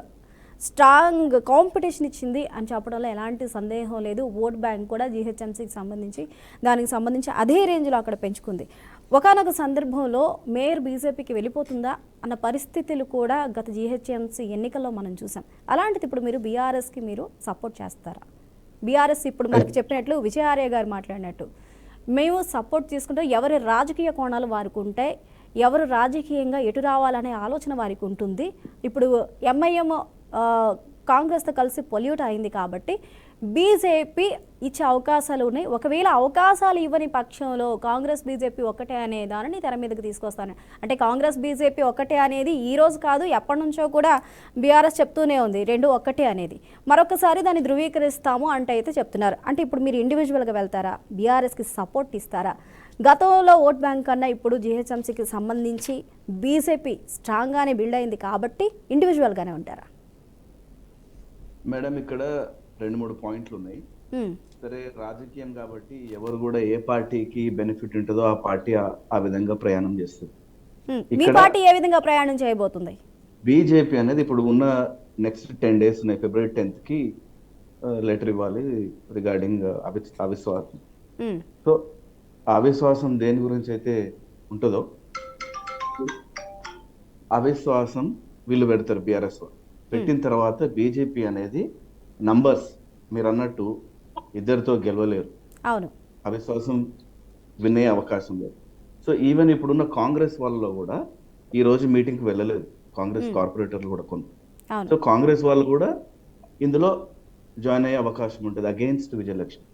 కాంపిటీషన్ ఇచ్చింది అని చెప్పడంలో ఎలాంటి సందేహం లేదు. ఓట్ బ్యాంక్ కూడా జీహెచ్ఎంసీకి సంబంధించి అదే రేంజ్లో అక్కడ పెంచుకుంది. ఒకానొక సందర్భంలో మేయర్ బీజేపీకి వెళ్ళిపోతుందా అన్న పరిస్థితులు కూడా గత జీహెచ్ఎంసీ ఎన్నికల్లో మనం చూసాం. అలాంటిది ఇప్పుడు మీరు బీఆర్ఎస్కి మీరు సపోర్ట్ చేస్తారా? బీఆర్ఎస్ ఇప్పుడు మనకి చెప్పినట్లు విజయార్య గారు మాట్లాడినట్టు మేము సపోర్ట్ తీసుకుంటే ఎవరి రాజకీయ కోణాలు వారికి ఉంటాయి, ఎవరు రాజకీయంగా ఎటు రావాలనే ఆలోచన వారికి ఉంటుంది. ఇప్పుడు ఎంఐఎం కాంగ్రెస్తో కలిసి పొల్యూట్ అయింది కాబట్టి బీజేపీ ఇచ్చే అవకాశాలు ఉన్నాయి. ఒకవేళ అవకాశాలు ఇవ్వని పక్షంలో కాంగ్రెస్ బీజేపీ ఒకటే అనే దానిని తెర మీదకి తీసుకొస్తాను. అంటే కాంగ్రెస్ బీజేపీ ఒకటే అనేది ఈ రోజు కాదు, ఎప్పటి నుంచో కూడా బీఆర్ఎస్ చెప్తూనే ఉంది రెండు ఒక్కటే అనేది. మరొకసారి దాన్ని ధృవీకరిస్తాము అంటే అయితే చెప్తున్నారు. అంటే ఇప్పుడు మీరు ఇండివిజువల్గా వెళ్తారా, బీఆర్ఎస్కి సపోర్ట్ ఇస్తారా? గతంలో ఓట్ బ్యాంక్ కన్నా ఇప్పుడు జీహెచ్ఎంసీకి సంబంధించి బీజేపీ స్ట్రాంగ్గానే బిల్డ్ అయింది కాబట్టి ఇండివిజువల్గానే ఉంటారా? మేడం ఇక్కడ 2-3 పాయింట్లు ఉన్నాయి. సరే, రాజకీయం కాబట్టి ఎవరు కూడా ఏ పార్టీకి బెనిఫిట్ ఉంటుందో ఆ పార్టీ ఆ విధంగా ప్రయాణం చేస్తుంది. మీ పార్టీ ఏ విధంగా ప్రయాణం చేయబోతుంది? బీజేపీ అనేది ఇప్పుడు ఉన్న నెక్స్ట్ 10 days ఉన్నాయి. February 10th కి లెటర్ ఇవ్వాలి రిగార్డింగ్ అవిశ్వాసం. సో అవిశ్వాసం దేని గురించి అయితే ఉంటుందో అవిశ్వాసం వీళ్ళు పెడతారు బీఆర్ఎస్ వాళ్ళు. పెట్టిన తర్వాత బీజేపీ అనేది నంబర్స్ మీరు అన్నట్టు ఇద్దరితో గెలవలేరు. అవును, అవిశ్వాసం వినే అవకాశం లేదు. సో ఈవెన్ ఇప్పుడున్న కాంగ్రెస్ వాళ్ళలో కూడా ఈ రోజు మీటింగ్కి వెళ్ళలేదు కాంగ్రెస్ కార్పొరేటర్లు కూడా కొన్ని. సో కాంగ్రెస్ వాళ్ళు కూడా ఇందులో జాయిన్ అయ్యే అవకాశం ఉంటుంది against Vijayalakshmi.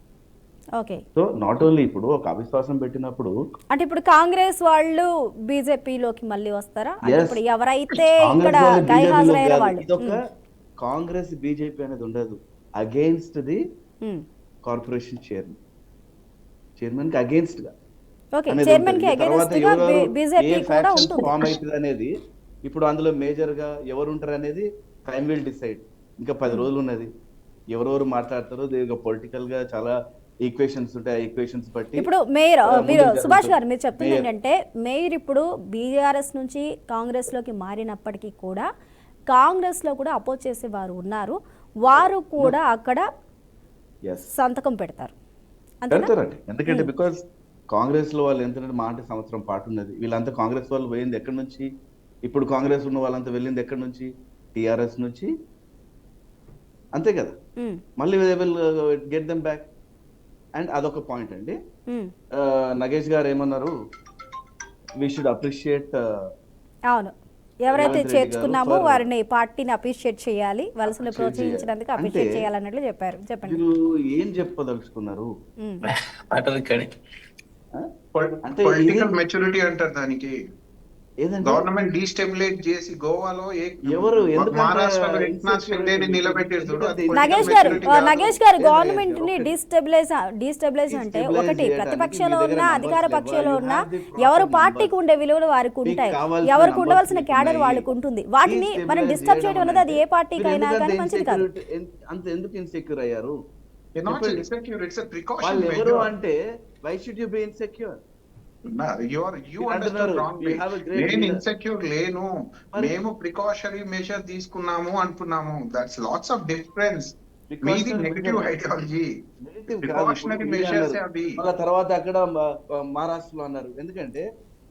Okay. So not only ఇప్పుడు ఒక అవిశ్వాసం పెట్టినప్పుడు అంటే ఇప్పుడు కాంగ్రెస్ వాళ్ళు బీజేపీలోకి మళ్ళీ వస్తారా? అంటే ఇప్పుడు ఎవరైతే ఇక్కడ గైహాజరైన వాళ్ళు ఇదొక కాంగ్రెస్ బీజేపీ అనేది ఉండదు, అగెయిన్స్ట్ ది కార్పొరేషన్ చైర్మన్ కి అగెయిన్స్ట్ గా ఓకే, చైర్మన్ కి అగెయిన్స్ట్ గా బీజేపీ కూడా ఉంటుంది. ఫామ్ అవుతుంది అనేది ఇప్పుడు అందులో మేజర్ గా ఎవరు ఉంటారు అనేది టైం విల్ డిసైడ్. ఇంకా 10 రోజులు ఉన్నది. ఎవరెవరు మాట్లాడతారో పొలిటికల్ గా చాలా ఈక్వేషన్స్ ఉంటాయి. ఆ ఈక్వేషన్స్ బట్టి ఇప్పుడు మేయర్ మీరు సుభాష్ గారు మీరు చెప్తుంది ఏంటంటే మేయర్ ఇప్పుడు బీఆర్ఎస్ నుంచి కాంగ్రెస్ లోకి మారినప్పటికీ కూడా కాంగ్రెస్ లో కూడా అపోజ్ చేసే వారు ఉన్నారు. వారు కూడా అక్కడ సంతకం పెడతారు. పెడతారండి. ఎందుకంటే బికాస్ కాంగ్రెస్ లో వాళ్ళు ఎంత మాట సంవత్సరం పాటు ఉన్నది. వీళ్ళంతా కాంగ్రెస్ వాళ్ళు పోయింది ఎక్కడి నుంచి? ఇప్పుడు కాంగ్రెస్ ఉన్న వాళ్ళంతా వెళ్ళింది ఎక్కడి నుంచి? టిఆర్ఎస్ నుంచి. అంతే కదా, మళ్ళీ గెట్ దెమ్ బ్యాక్. అండ్ అదొక పాయింట్ అండి. నగేష్ గారు ఏమన్నారు, వి షుడ్ అప్రిషియేట్. అవును, ఎవరైతే చేర్చుకున్నామో వారిని పార్టీని అప్రిషియేట్ చేయాలి, వలసను ప్రోత్సహించినందుకు అప్రిషియేట్ చేయాలన్నట్లు చెప్పారు. చెప్పండి, మీరు ఏం చెప్పదలుచుకున్నారు? అంటే పొలిటికల్ మెచ్యూరిటీ అంటారు దానికి. గవర్నమెంట్ డీస్టెబిలైజ్ చేసి గోవాలో ఎవరు మహారాష్ట్రలో ఏక్నాథ్ షిండేని నిలబెట్టారు. నగేష్ గారు గవర్నమెంట్ ని డీస్టెబిలైజ్ అంటే ఒకటి ప్రతిపక్షంలో ఉన్న అధికార పక్షంలో ఉన్న ఎవరు పార్టీకి ఉండే విలువలు వారికి ఉంటాయి, ఎవరికి ఉండవలసిన క్యాడర్ వాళ్ళకు ఉంటుంది. వాటిని మనం డిస్టర్బ్ చేయడం అనేది అది ఏ పార్టీకి అయినా కానీ మంచిది కాదు. అంత ఎందుకు ఇన్సెక్యూర్ అయ్యారు? వాళ్ళు ఎవరు అంటే why should you be insecure? నేను ఇన్సెక్యూర్ లేను, మేము ప్రికాషనరీ మెజర్ తీసుకున్నాము అంటున్నాము. That's lots of difference. మీది నెగటివ్ ఐడియాలజీ. ప్రికాషనరీ మెజర్స్ అవి. తర్వాత అక్కడ మహారాష్ట్రలో అన్నారు. ఎందుకంటే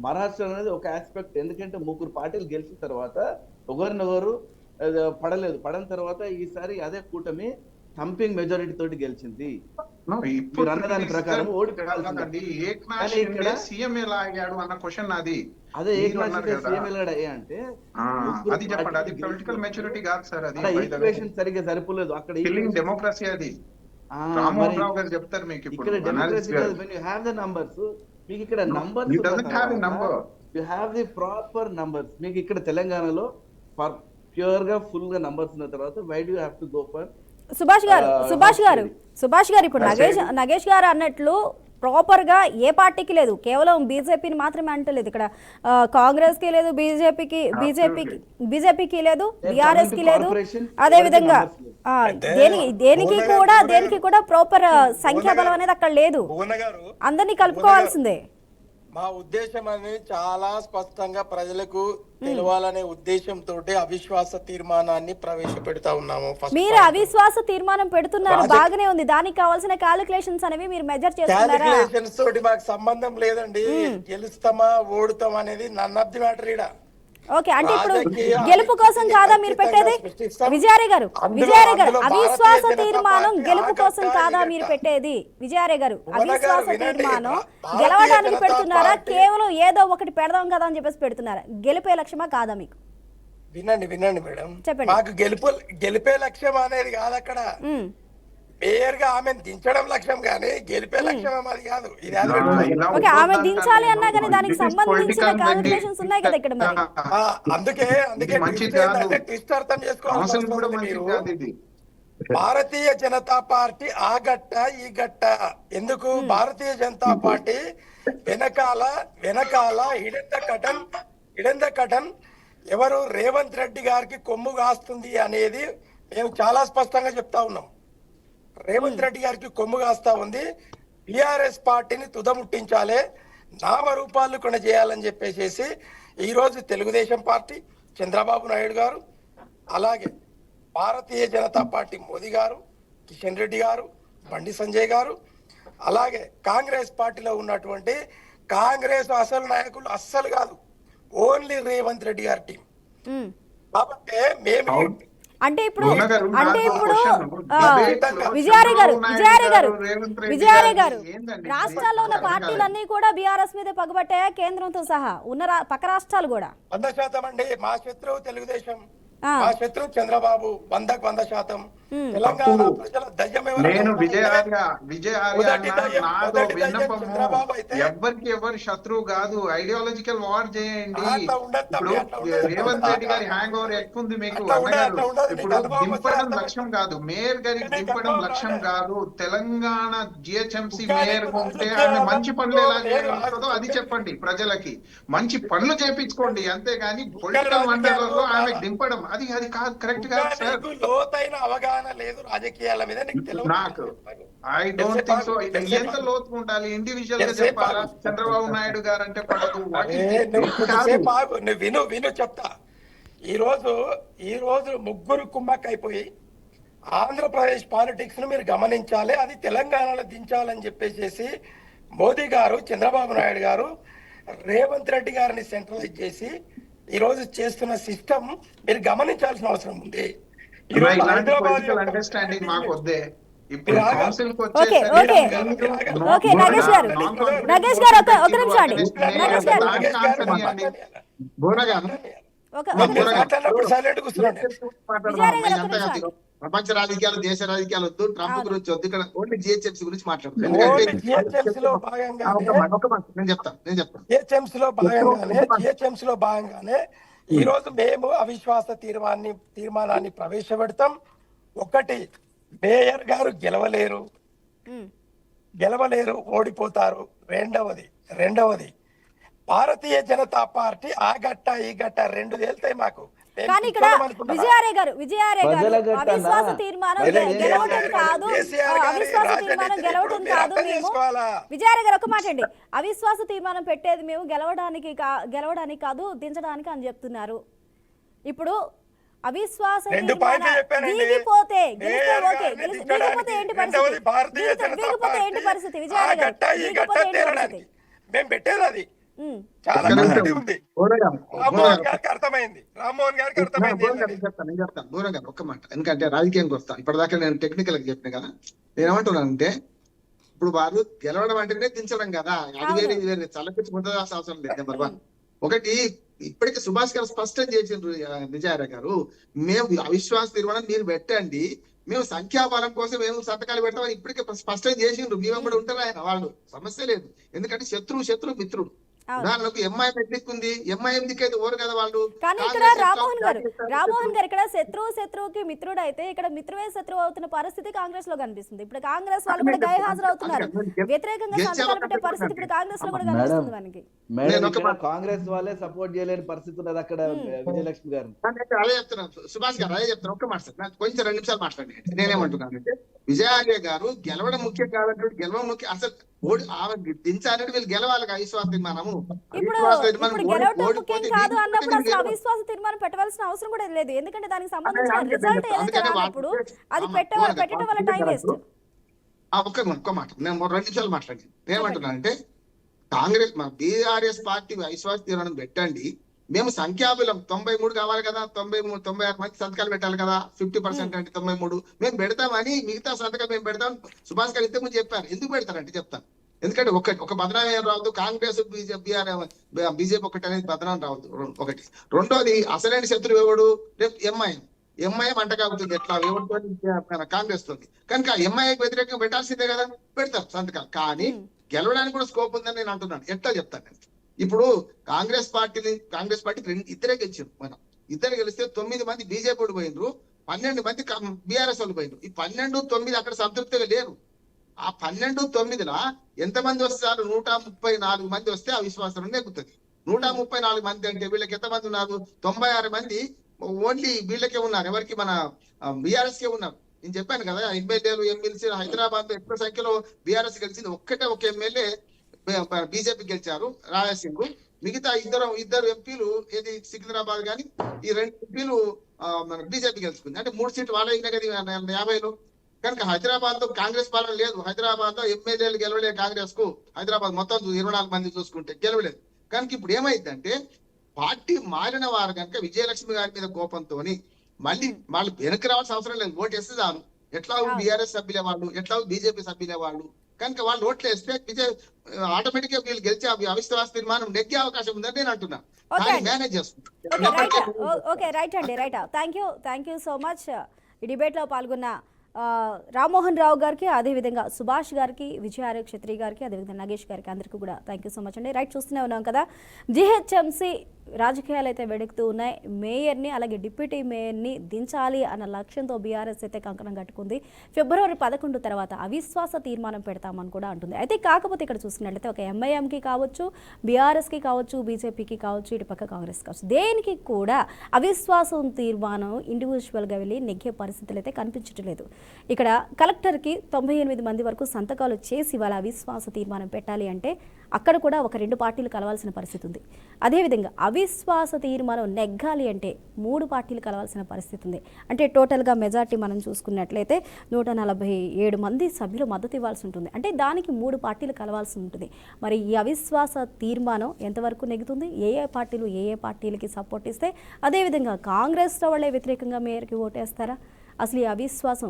మహారాష్ట్ర అనేది ఒక ఆస్పెక్ట్. ఎందుకంటే 3 పార్టీలు గెలిచిన తర్వాత ఒకరినొకరు పడని తర్వాత ఈసారి అదే కూటమి థంపింగ్ మెజారిటీ తోటి గెలిచింది. ఇప్పుడు అన్నదాని ప్రకారం సీఎం ఎలా అయ్యాడు అన్న క్వశ్చన్ అది. అదే సీఎం ఎలా అంటే అది చెప్పండి. అది పొలిటికల్ మెచ్యూరిటీ కాదు సార్. అది ఈక్వేషన్ సరిగ్గా సరిపోలేదు. అక్కడ డెమోక్రసీ అది. రామ్మోహన్ రావు గారు చెప్తారు మీకు. ఇక్కడ డెమోక్రసీ కాదు. when you have the numbers, మీకు ఇక్కడ numbers you have the proper numbers. మీకు ఇక్కడ తెలంగాణలో ప్యూర్ గా ఫుల్ గా నంబర్స్ ఉన్న తర్వాత why do you have to go for Subhash గారు ఇప్పుడు నగేష్ గారు అన్నట్లు ప్రాపర్ గా ఏ పార్టీకి లేదు, కేవలం బీజేపీని మాత్రమే అంటలేదు. ఇక్కడ కాంగ్రెస్ కి లేదు, బీజేపీకి లేదు, బీఆర్ఎస్ కి లేదు. అదే విధంగా దేనికి కూడా ప్రాపర్ సంఖ్యాబలం అనేది అక్కడ లేదు. అందరినీ కలుపుకోవాల్సిందే. మా ఉద్దేశం అనేది చాలా స్పష్టంగా ప్రజలకు తెలవాలనే ఉద్దేశంతో అవిశ్వాస తీర్మానాన్ని ప్రవేశపెడతా ఉన్నాము. మీరు అవిశ్వాస తీర్మానం పెడుతున్నారు, బాగానే ఉంది. దానికి కావాల్సిన క్యాలిక్యులేషన్స్ అనేవి మీరు మెజర్ చేస్తున్నారా? క్యాలిక్యులేషన్స్ తోటి మాకు సంబంధం లేదండి. గెలుస్తామా ఓడుతామా అనేది నన్ ఆఫ్ ది మ్యాటర్ ఈడ. ఓకే, అంటే ఇప్పుడు గెలుపు కోసం కాదా మీరు పెట్టేది? విజయారే గారు అవిశ్వాస తీర్మానం గెలుపు కోసం కాదా మీరు పెట్టేది? విజయారే గారు అవిశ్వాస తీర్మానం గెలవడానికి పెడుతున్నారా, కేవలం ఏదో ఒకటి పెడదాం కదా అని చెప్పేసి పెడుతున్నారా? గెలిపే లక్ష్యమా కాదా మీకు? వినండి మేడం, చెప్పండి. మాకు గెలిపే లక్ష్యం అనేది కాదు. అక్కడ మేయర్ గా ఆమెను దించడం లక్ష్యం కానీ గెలిపే లక్ష్యం అది కాదు. ఇది ఇలా ఓకే, ఆమె వద్దంటాను దించాలి అన్నా కానీ నేను. దానికి This is సంబంధించిన political క్యాలిక్యులేషన్స్ ఉన్నాయి కదా ఇక్కడ మరి. అందుకే ఇది మంచిది కాదు. ట్విస్ట్ అర్థం చేసుకోవాల్సిన అసలు అవసరం కూడా ఉంది మంచిది మీరు. కాదు ఇది. భారతీయ జనతా పార్టీ ఆ గట్ట ఈ గట్ట ఎందుకు? భారతీయ జనతా పార్టీ వెనకాల హిడెన్ ద కటన్ ఎవరు రేవంత్ రెడ్డి గారికి కొమ్ము కాస్తుంది అనేది మేము చాలా స్పష్టంగా చెప్తా ఉన్నాం. రేవంత్ రెడ్డి గారికి కొమ్ము కాస్తా ఉంది. టిఆర్ఎస్ పార్టీని తుదముట్టించాలి, నామరూపాలు కూడా చేయాలని చెప్పేసి ఈ రోజు తెలుగుదేశం పార్టీ చంద్రబాబు నాయుడు గారు, అలాగే భారతీయ జనతా పార్టీ మోదీ గారు, కిషన్ రెడ్డి గారు, బండి సంజయ్ గారు, అలాగే కాంగ్రెస్ పార్టీలో ఉన్నటువంటి కాంగ్రెస్ అసలు నాయకులు అస్సలు కాదు, ఓన్లీ రేవంత్ రెడ్డి గారి టీం. కాబట్టి మేము అంటే ఇప్పుడు మోహన్ గారు, నాకు విజయారి గారు రేవంత్ రెడ్డి విజయారి గారు ఏందండి? రాష్ట్రాల్లో ఉన్న పార్టీలన్నీ కూడా బీఆర్ఎస్ మీద పగబట్టాయా కేంద్రంతో సహా ఉన్న పక్క రాష్ట్రాలు కూడా? 100% అండి. మా శత్రువు తెలుగుదేశం, ఆ. మా శత్రువు చంద్రబాబు. 100% తెలంగాణ ప్రజల దయ్యం నేను ఎవరు? మొదటి నాదో దయ్యం విన్నపము, చంద్రబాబు అయితే ఎవ్వరికి ఎవరు శత్రువు కాదు. ఐడియాలజికల్ వార్ చేయండి. అట్లా ఉండదు తమ్మి, ఇప్పుడు అట్లా ఉండదు. రేవంత్ రెడ్డి గారి హ్యాంగ్ ఓవర్ ఎక్కువ ఉంది మీకు అట్లా ఉండదు, అన్నగారు. అట్లా ఉండదు. ఇప్పుడు నీకు అనుభవం దింపడం వస్తే లక్ష్యం కాదు, మేయర్ గారికి దింపడం లక్ష్యం కాదు. తెలంగాణ జిహెచ్ఎంసీ మేయర్ ఉంటే ఆమె మంచి పనులు ఎలా చేస్తుందో అది చెప్పండి ప్రజలకి. మంచి పనులు చేపించుకోండి, అంతేగాని పొలిటికల్ వండర్లలో ఆమె దింపడం అది అది కాదు, కరెక్ట్ కాదు సార్. నీకు లోతైన అవగాహన లేదు రాజకీయాల మీద, నీకు తెలియదు. నాకు ఐ డోంట్ థింక్ సో. ఎంత లోతుగా ఉండాలి? ఇండివిజువల్ గా చెప్పాలా? చంద్రబాబు నాయుడు గారు అంటే పడదు. నువ్వు విను చెప్తా. ఈ రోజు ముగ్గురు కుమ్మక్ అయిపోయి ఆంధ్రప్రదేశ్ పాలిటిక్స్ ను మీరు గమనించాలి, అది తెలంగాణలో దించాలని చెప్పేసి మోదీ గారు, చంద్రబాబు నాయుడు గారు, రేవంత్ రెడ్డి గారిని సెంట్రలైజ్ చేసి ఈ రోజు చేస్తున్న సిస్టమ్ మీరు గమనించాల్సిన అవసరం ఉంది. ఇలాంటి పొలిటికల్ అండర్స్టాండింగ్ మాకు వద్దే. ఇప్పుడు కౌన్సిల్ కి ఓకే ఓకే ఓకే నాగేష్ గారు ఒక నిమిషం అండి. నాగేష్ గారు ప్రపంచ రాజకీయాలు, దేశ రాజకీయాలు వద్దు, ట్రంప్ గురించి వద్దు, ఇక్కడ ఓన్లీ జిహెచ్ఎంసీ గురించి మాట్లాడుతున్నాను. జిహెచ్ఎంసీలో భాగంగానే ఈ రోజు మేము అవిశ్వాస తీర్మానాన్ని ప్రవేశపెడతాం. ఒకటి, మేయర్ గారు గెలవలేరు, ఓడిపోతారు. రెండవది భారతీయ జనతా పార్టీ ఆ గట్ట ఈ గట్ట రెండు తేలుతాయి మాకు. కానీ ఇక్కడ విజయారే గారు అవిశ్వాస తీర్మానం గెలవటం కాదు, మేము విజయారే గారు ఒక మాట అండి, అవిశ్వాస తీర్మానం పెట్టేది మేము గెలవడానికి కాదు, దించడానికి అని చెప్తున్నారు. ఇప్పుడు అవిశ్వాస దిగిపోతే ఏంటి పరిస్థితి? విజయారే గారు మేము పెట్టేది అది చాలా ఉంది. రామ్మోహన్ గారికి అర్థమైంది. నేను చెప్తాను దూరంగా ఒక్క మాట, ఎందుకంటే రాజకీయానికి వస్తాను. ఇప్పటిదాకా నేను టెక్నికల్ గా చెప్పిన కదా, నేనేమంటున్నానంటే ఇప్పుడు వారు గెలవడం అంటేనే దించడం కదా, అది వేరే ఇది వేరే చల్లపించి ముందాల్సిన అవసరం లేదు. నెంబర్ 1. ఒకటి, ఇప్పటికే సుభాష్ గారు స్పష్టం చేసిండ్రు విజయారాయ్ గారు, మేము అవిశ్వాస తీర్మానం మీరు పెట్టండి, మేము సంఖ్యాబలం కోసం మేము సంతకాలు పెడతామని ఇప్పటికే స్పష్టం చేసిండ్రు. మేము కూడా ఉంటారు ఆయన, వాళ్ళు సమస్య లేదు. ఎందుకంటే శత్రువు మిత్రుడు. ఉదాహరణకు ఎంఐఎం ఎట్లిక్ ఉంది, ఎంఐఎం దిక్కైతే ఓరు కదా వాళ్ళు. కానీ ఇక్కడ రామ్మోహన్ గారు ఇక్కడ శత్రువుకి మిత్రుడు అయితే ఇక్కడ మిత్రువే శత్రువు అవుతున్న పరిస్థితి కాంగ్రెస్ లో కనిపిస్తుంది. ఇప్పుడు కాంగ్రెస్ వాళ్ళు కూడా గైహాజరు అవుతున్నారు, వ్యతిరేకంగా సంతకాలు పెట్టే పరిస్థితి ఇప్పుడు కాంగ్రెస్ లో కూడా కనిపిస్తుంది. మనకి కాంగ్రెస్ వాళ్ళే సపోర్ట్ చేయలేని పరిస్థితి ఉన్నది అక్కడ. విజయలక్ష్మి గారు అదే చెప్తున్నాను, సుభాష్ గారు అదే చెప్తాను. ఒక్క మాట సార్, నాకు కొంచెం 2 నిమిషాలు మాట్లాడండి. నేనేమంటున్నానంటే విజయార్య గారు గెలవడం ముఖ్యం కాదంటే గెలవడం ముఖ్యం, అసలు ఆమె దించాలంటే వీళ్ళు గెలవాలి. అవిశ్వాస తీర్మానము కాదు అన్నప్పుడు అసలు అవిశ్వాస తీర్మానం పెట్టవలసిన అవసరం కూడా లేదు, ఎందుకంటే దానికి సంబంధించిన రిజల్ట్ ఏదైతే రానప్పుడు అది పెట్టడం వల్ల టైం వేస్ట్. ఒక్క మాట, నేను 2 నిమిషాలు మాట్లాడి ఏమంటున్నానంటే కాంగ్రెస్ బీఆర్ఎస్ పార్టీ అవిశ్వాస తీర్మానం పెట్టండి, మేము సంఖ్యాబలం 93 కావాలి కదా, 96 మంది సంతకాలు పెట్టాలి కదా, 50% అంటే 93 మేము పెడతామని, మిగతా సంతకాలు మేము పెడతాం. సుభాష్ గారు ఇంతకుముందు చెప్పారు. ఎందుకు పెడతారంటే చెప్తాను. ఎందుకంటే ఒక బదనాం ఏం రావద్దు, కాంగ్రెస్ బీజేపీ ఒకటి అనేది బదనాం రావద్దు. ఒకటి. రెండోది, అసలైన శత్రువు ఎవడు? రేపు ఎంఐఎం. ఎంఐఎం అంటకాగుతుంది ఎట్లా ఎవరితో కాంగ్రెస్ తోటి. కనుక ఎంఐఏకి వ్యతిరేకంగా పెట్టాల్సిందే కదా, పెడతారు సంతకాలు. కానీ గెలవడానికి కూడా స్కోప్ ఉందని నేను అంటున్నాను. ఎట్లా చెప్తాను నేను. ఇప్పుడు కాంగ్రెస్ పార్టీకి ఇద్దరే గెలిచారు. మనం ఇద్దరు గెలిస్తే 9 మంది బీజేపీ వాళ్ళు పోయినరు, 12 మంది బీఆర్ఎస్ వాళ్ళు పోయినరు. ఈ 12, 9 అక్కడ సంతృప్తిగా లేరు. ఆ 12, 9లా ఎంతమంది వస్తారు? 134 మంది వస్తే ఆ విశ్వాసం ఎక్కుతుంది. 134 మంది అంటే వీళ్ళకి ఎంతమంది ఉన్నారు? 96 మంది ఓన్లీ వీళ్ళకే ఉన్నారు. ఎవరికి? మన బీఆర్ఎస్ కే ఉన్నారు. నేను చెప్పాను కదా, ఎమ్మెల్యేలు ఎమ్మెల్సీ హైదరాబాద్ లో ఎక్కువ సంఖ్యలో బీఆర్ఎస్ గెలిచింది. ఒక ఎమ్మెల్యే బీజేపీ గెలిచారు, రాయసింగ్. మిగతా ఇద్దరు ఎంపీలు ఏది సికింద్రాబాద్ గాని, ఈ 2 ఎంపీలు మన బీజేపీ గెలుచుకుంది. అంటే 3 సీట్లు వాళ్ళ అయినా కదా 50లో. కనుక హైదరాబాద్ లో కాంగ్రెస్ పాలన లేదు. హైదరాబాద్ లో ఎమ్మెల్యేలు గెలవలేదు కాంగ్రెస్ కు. హైదరాబాద్ మొత్తం 24 మంది చూసుకుంటే గెలవలేదు. కనుక ఇప్పుడు ఏమైందంటే పార్టీ మారిన వారు కనుక విజయలక్ష్మి గారి మీద కోపంతో మళ్ళీ వాళ్ళు వెనక్కి రావాల్సిన అవసరం లేదు. ఓటు వేస్తే చాలు. ఎట్లా బీఆర్ఎస్ సభ్యులే వాళ్ళు, ఎట్లా బీజేపీ సభ్యులే వాళ్ళు. కనుక వాళ్ళు ఓట్లు వేస్తే ఆటోమేటిక్ గా వీళ్ళు గెలిచే అవిశ్వాస తీర్మానం నెగ్గే అవకాశం ఉందని నేను అంటున్నా. మేనేజ్ చేస్తున్నా. ఓకే, రైట్ అండి, right. Thank you so much. ఈ డిబేట్లో పాల్గొన్న రామ్మోహన్ రావు గారికి, అదేవిధంగా సుభాష్ గారికి, విజయార్య క్షత్రి గారికి, అదేవిధంగా నగేష్ గారికి, అందరికీ కూడా థ్యాంక్ యూ సో మచ్ అండి. రైట్, చూస్తూనే ఉన్నాం కదా, జిహెచ్ఎంసీ రాజకీయాలు అయితే వెడుకుతూ ఉన్నాయి. మేయర్ని అలాగే డిప్యూటీ మేయర్ని దించాలి అన్న లక్ష్యంతో బీఆర్ఎస్ అయితే కంకణం కట్టుకుంది. ఫిబ్రవరి 11 తర్వాత అవిశ్వాస తీర్మానం పెడతామని కూడా అంటుంది. అయితే కాకపోతే ఇక్కడ చూసుకున్నట్లయితే ఒక ఎంఐఎంకి కావచ్చు, బీఆర్ఎస్కి కావచ్చు, బీజేపీకి కావచ్చు, ఇటుపక్క కాంగ్రెస్ కావచ్చు, దేనికి కూడా అవిశ్వాసం తీర్మానం ఇండివిజువల్గా వెళ్ళి నెగ్గే పరిస్థితులు అయితే కనిపించట్లేదు. ఇక్కడ కలెక్టర్కి 98 మంది వరకు సంతకాలు చేసి వాళ్ళ అవిశ్వాస తీర్మానం పెట్టాలి అంటే అక్కడ కూడా ఒక 2 పార్టీలు కలవాల్సిన పరిస్థితి ఉంది. అదేవిధంగా అవిశ్వాస తీర్మానం నెగ్గాలి అంటే 3 పార్టీలు కలవాల్సిన పరిస్థితి ఉంది. అంటే టోటల్గా మెజార్టీ మనం చూసుకున్నట్లయితే 147 మంది సభ్యులు మద్దతు ఇవ్వాల్సి ఉంటుంది. అంటే దానికి 3 పార్టీలు కలవాల్సి ఉంటుంది. మరి ఈ అవిశ్వాస తీర్మానం ఎంతవరకు నెగ్గుతుంది? ఏ పార్టీలకి సపోర్ట్ ఇస్తే, అదేవిధంగా కాంగ్రెస్ వాళ్ళే వ్యతిరేకంగా మేయర్కి ఓటేస్తారా? అసలు ఈ అవిశ్వాసం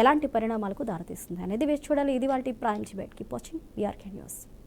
ఎలాంటి పరిణామాలకు దారితీస్తుంది అనేది వేచి చూడాలి. ఇది వాళ్ళ prime debate. Keep watching VRK news.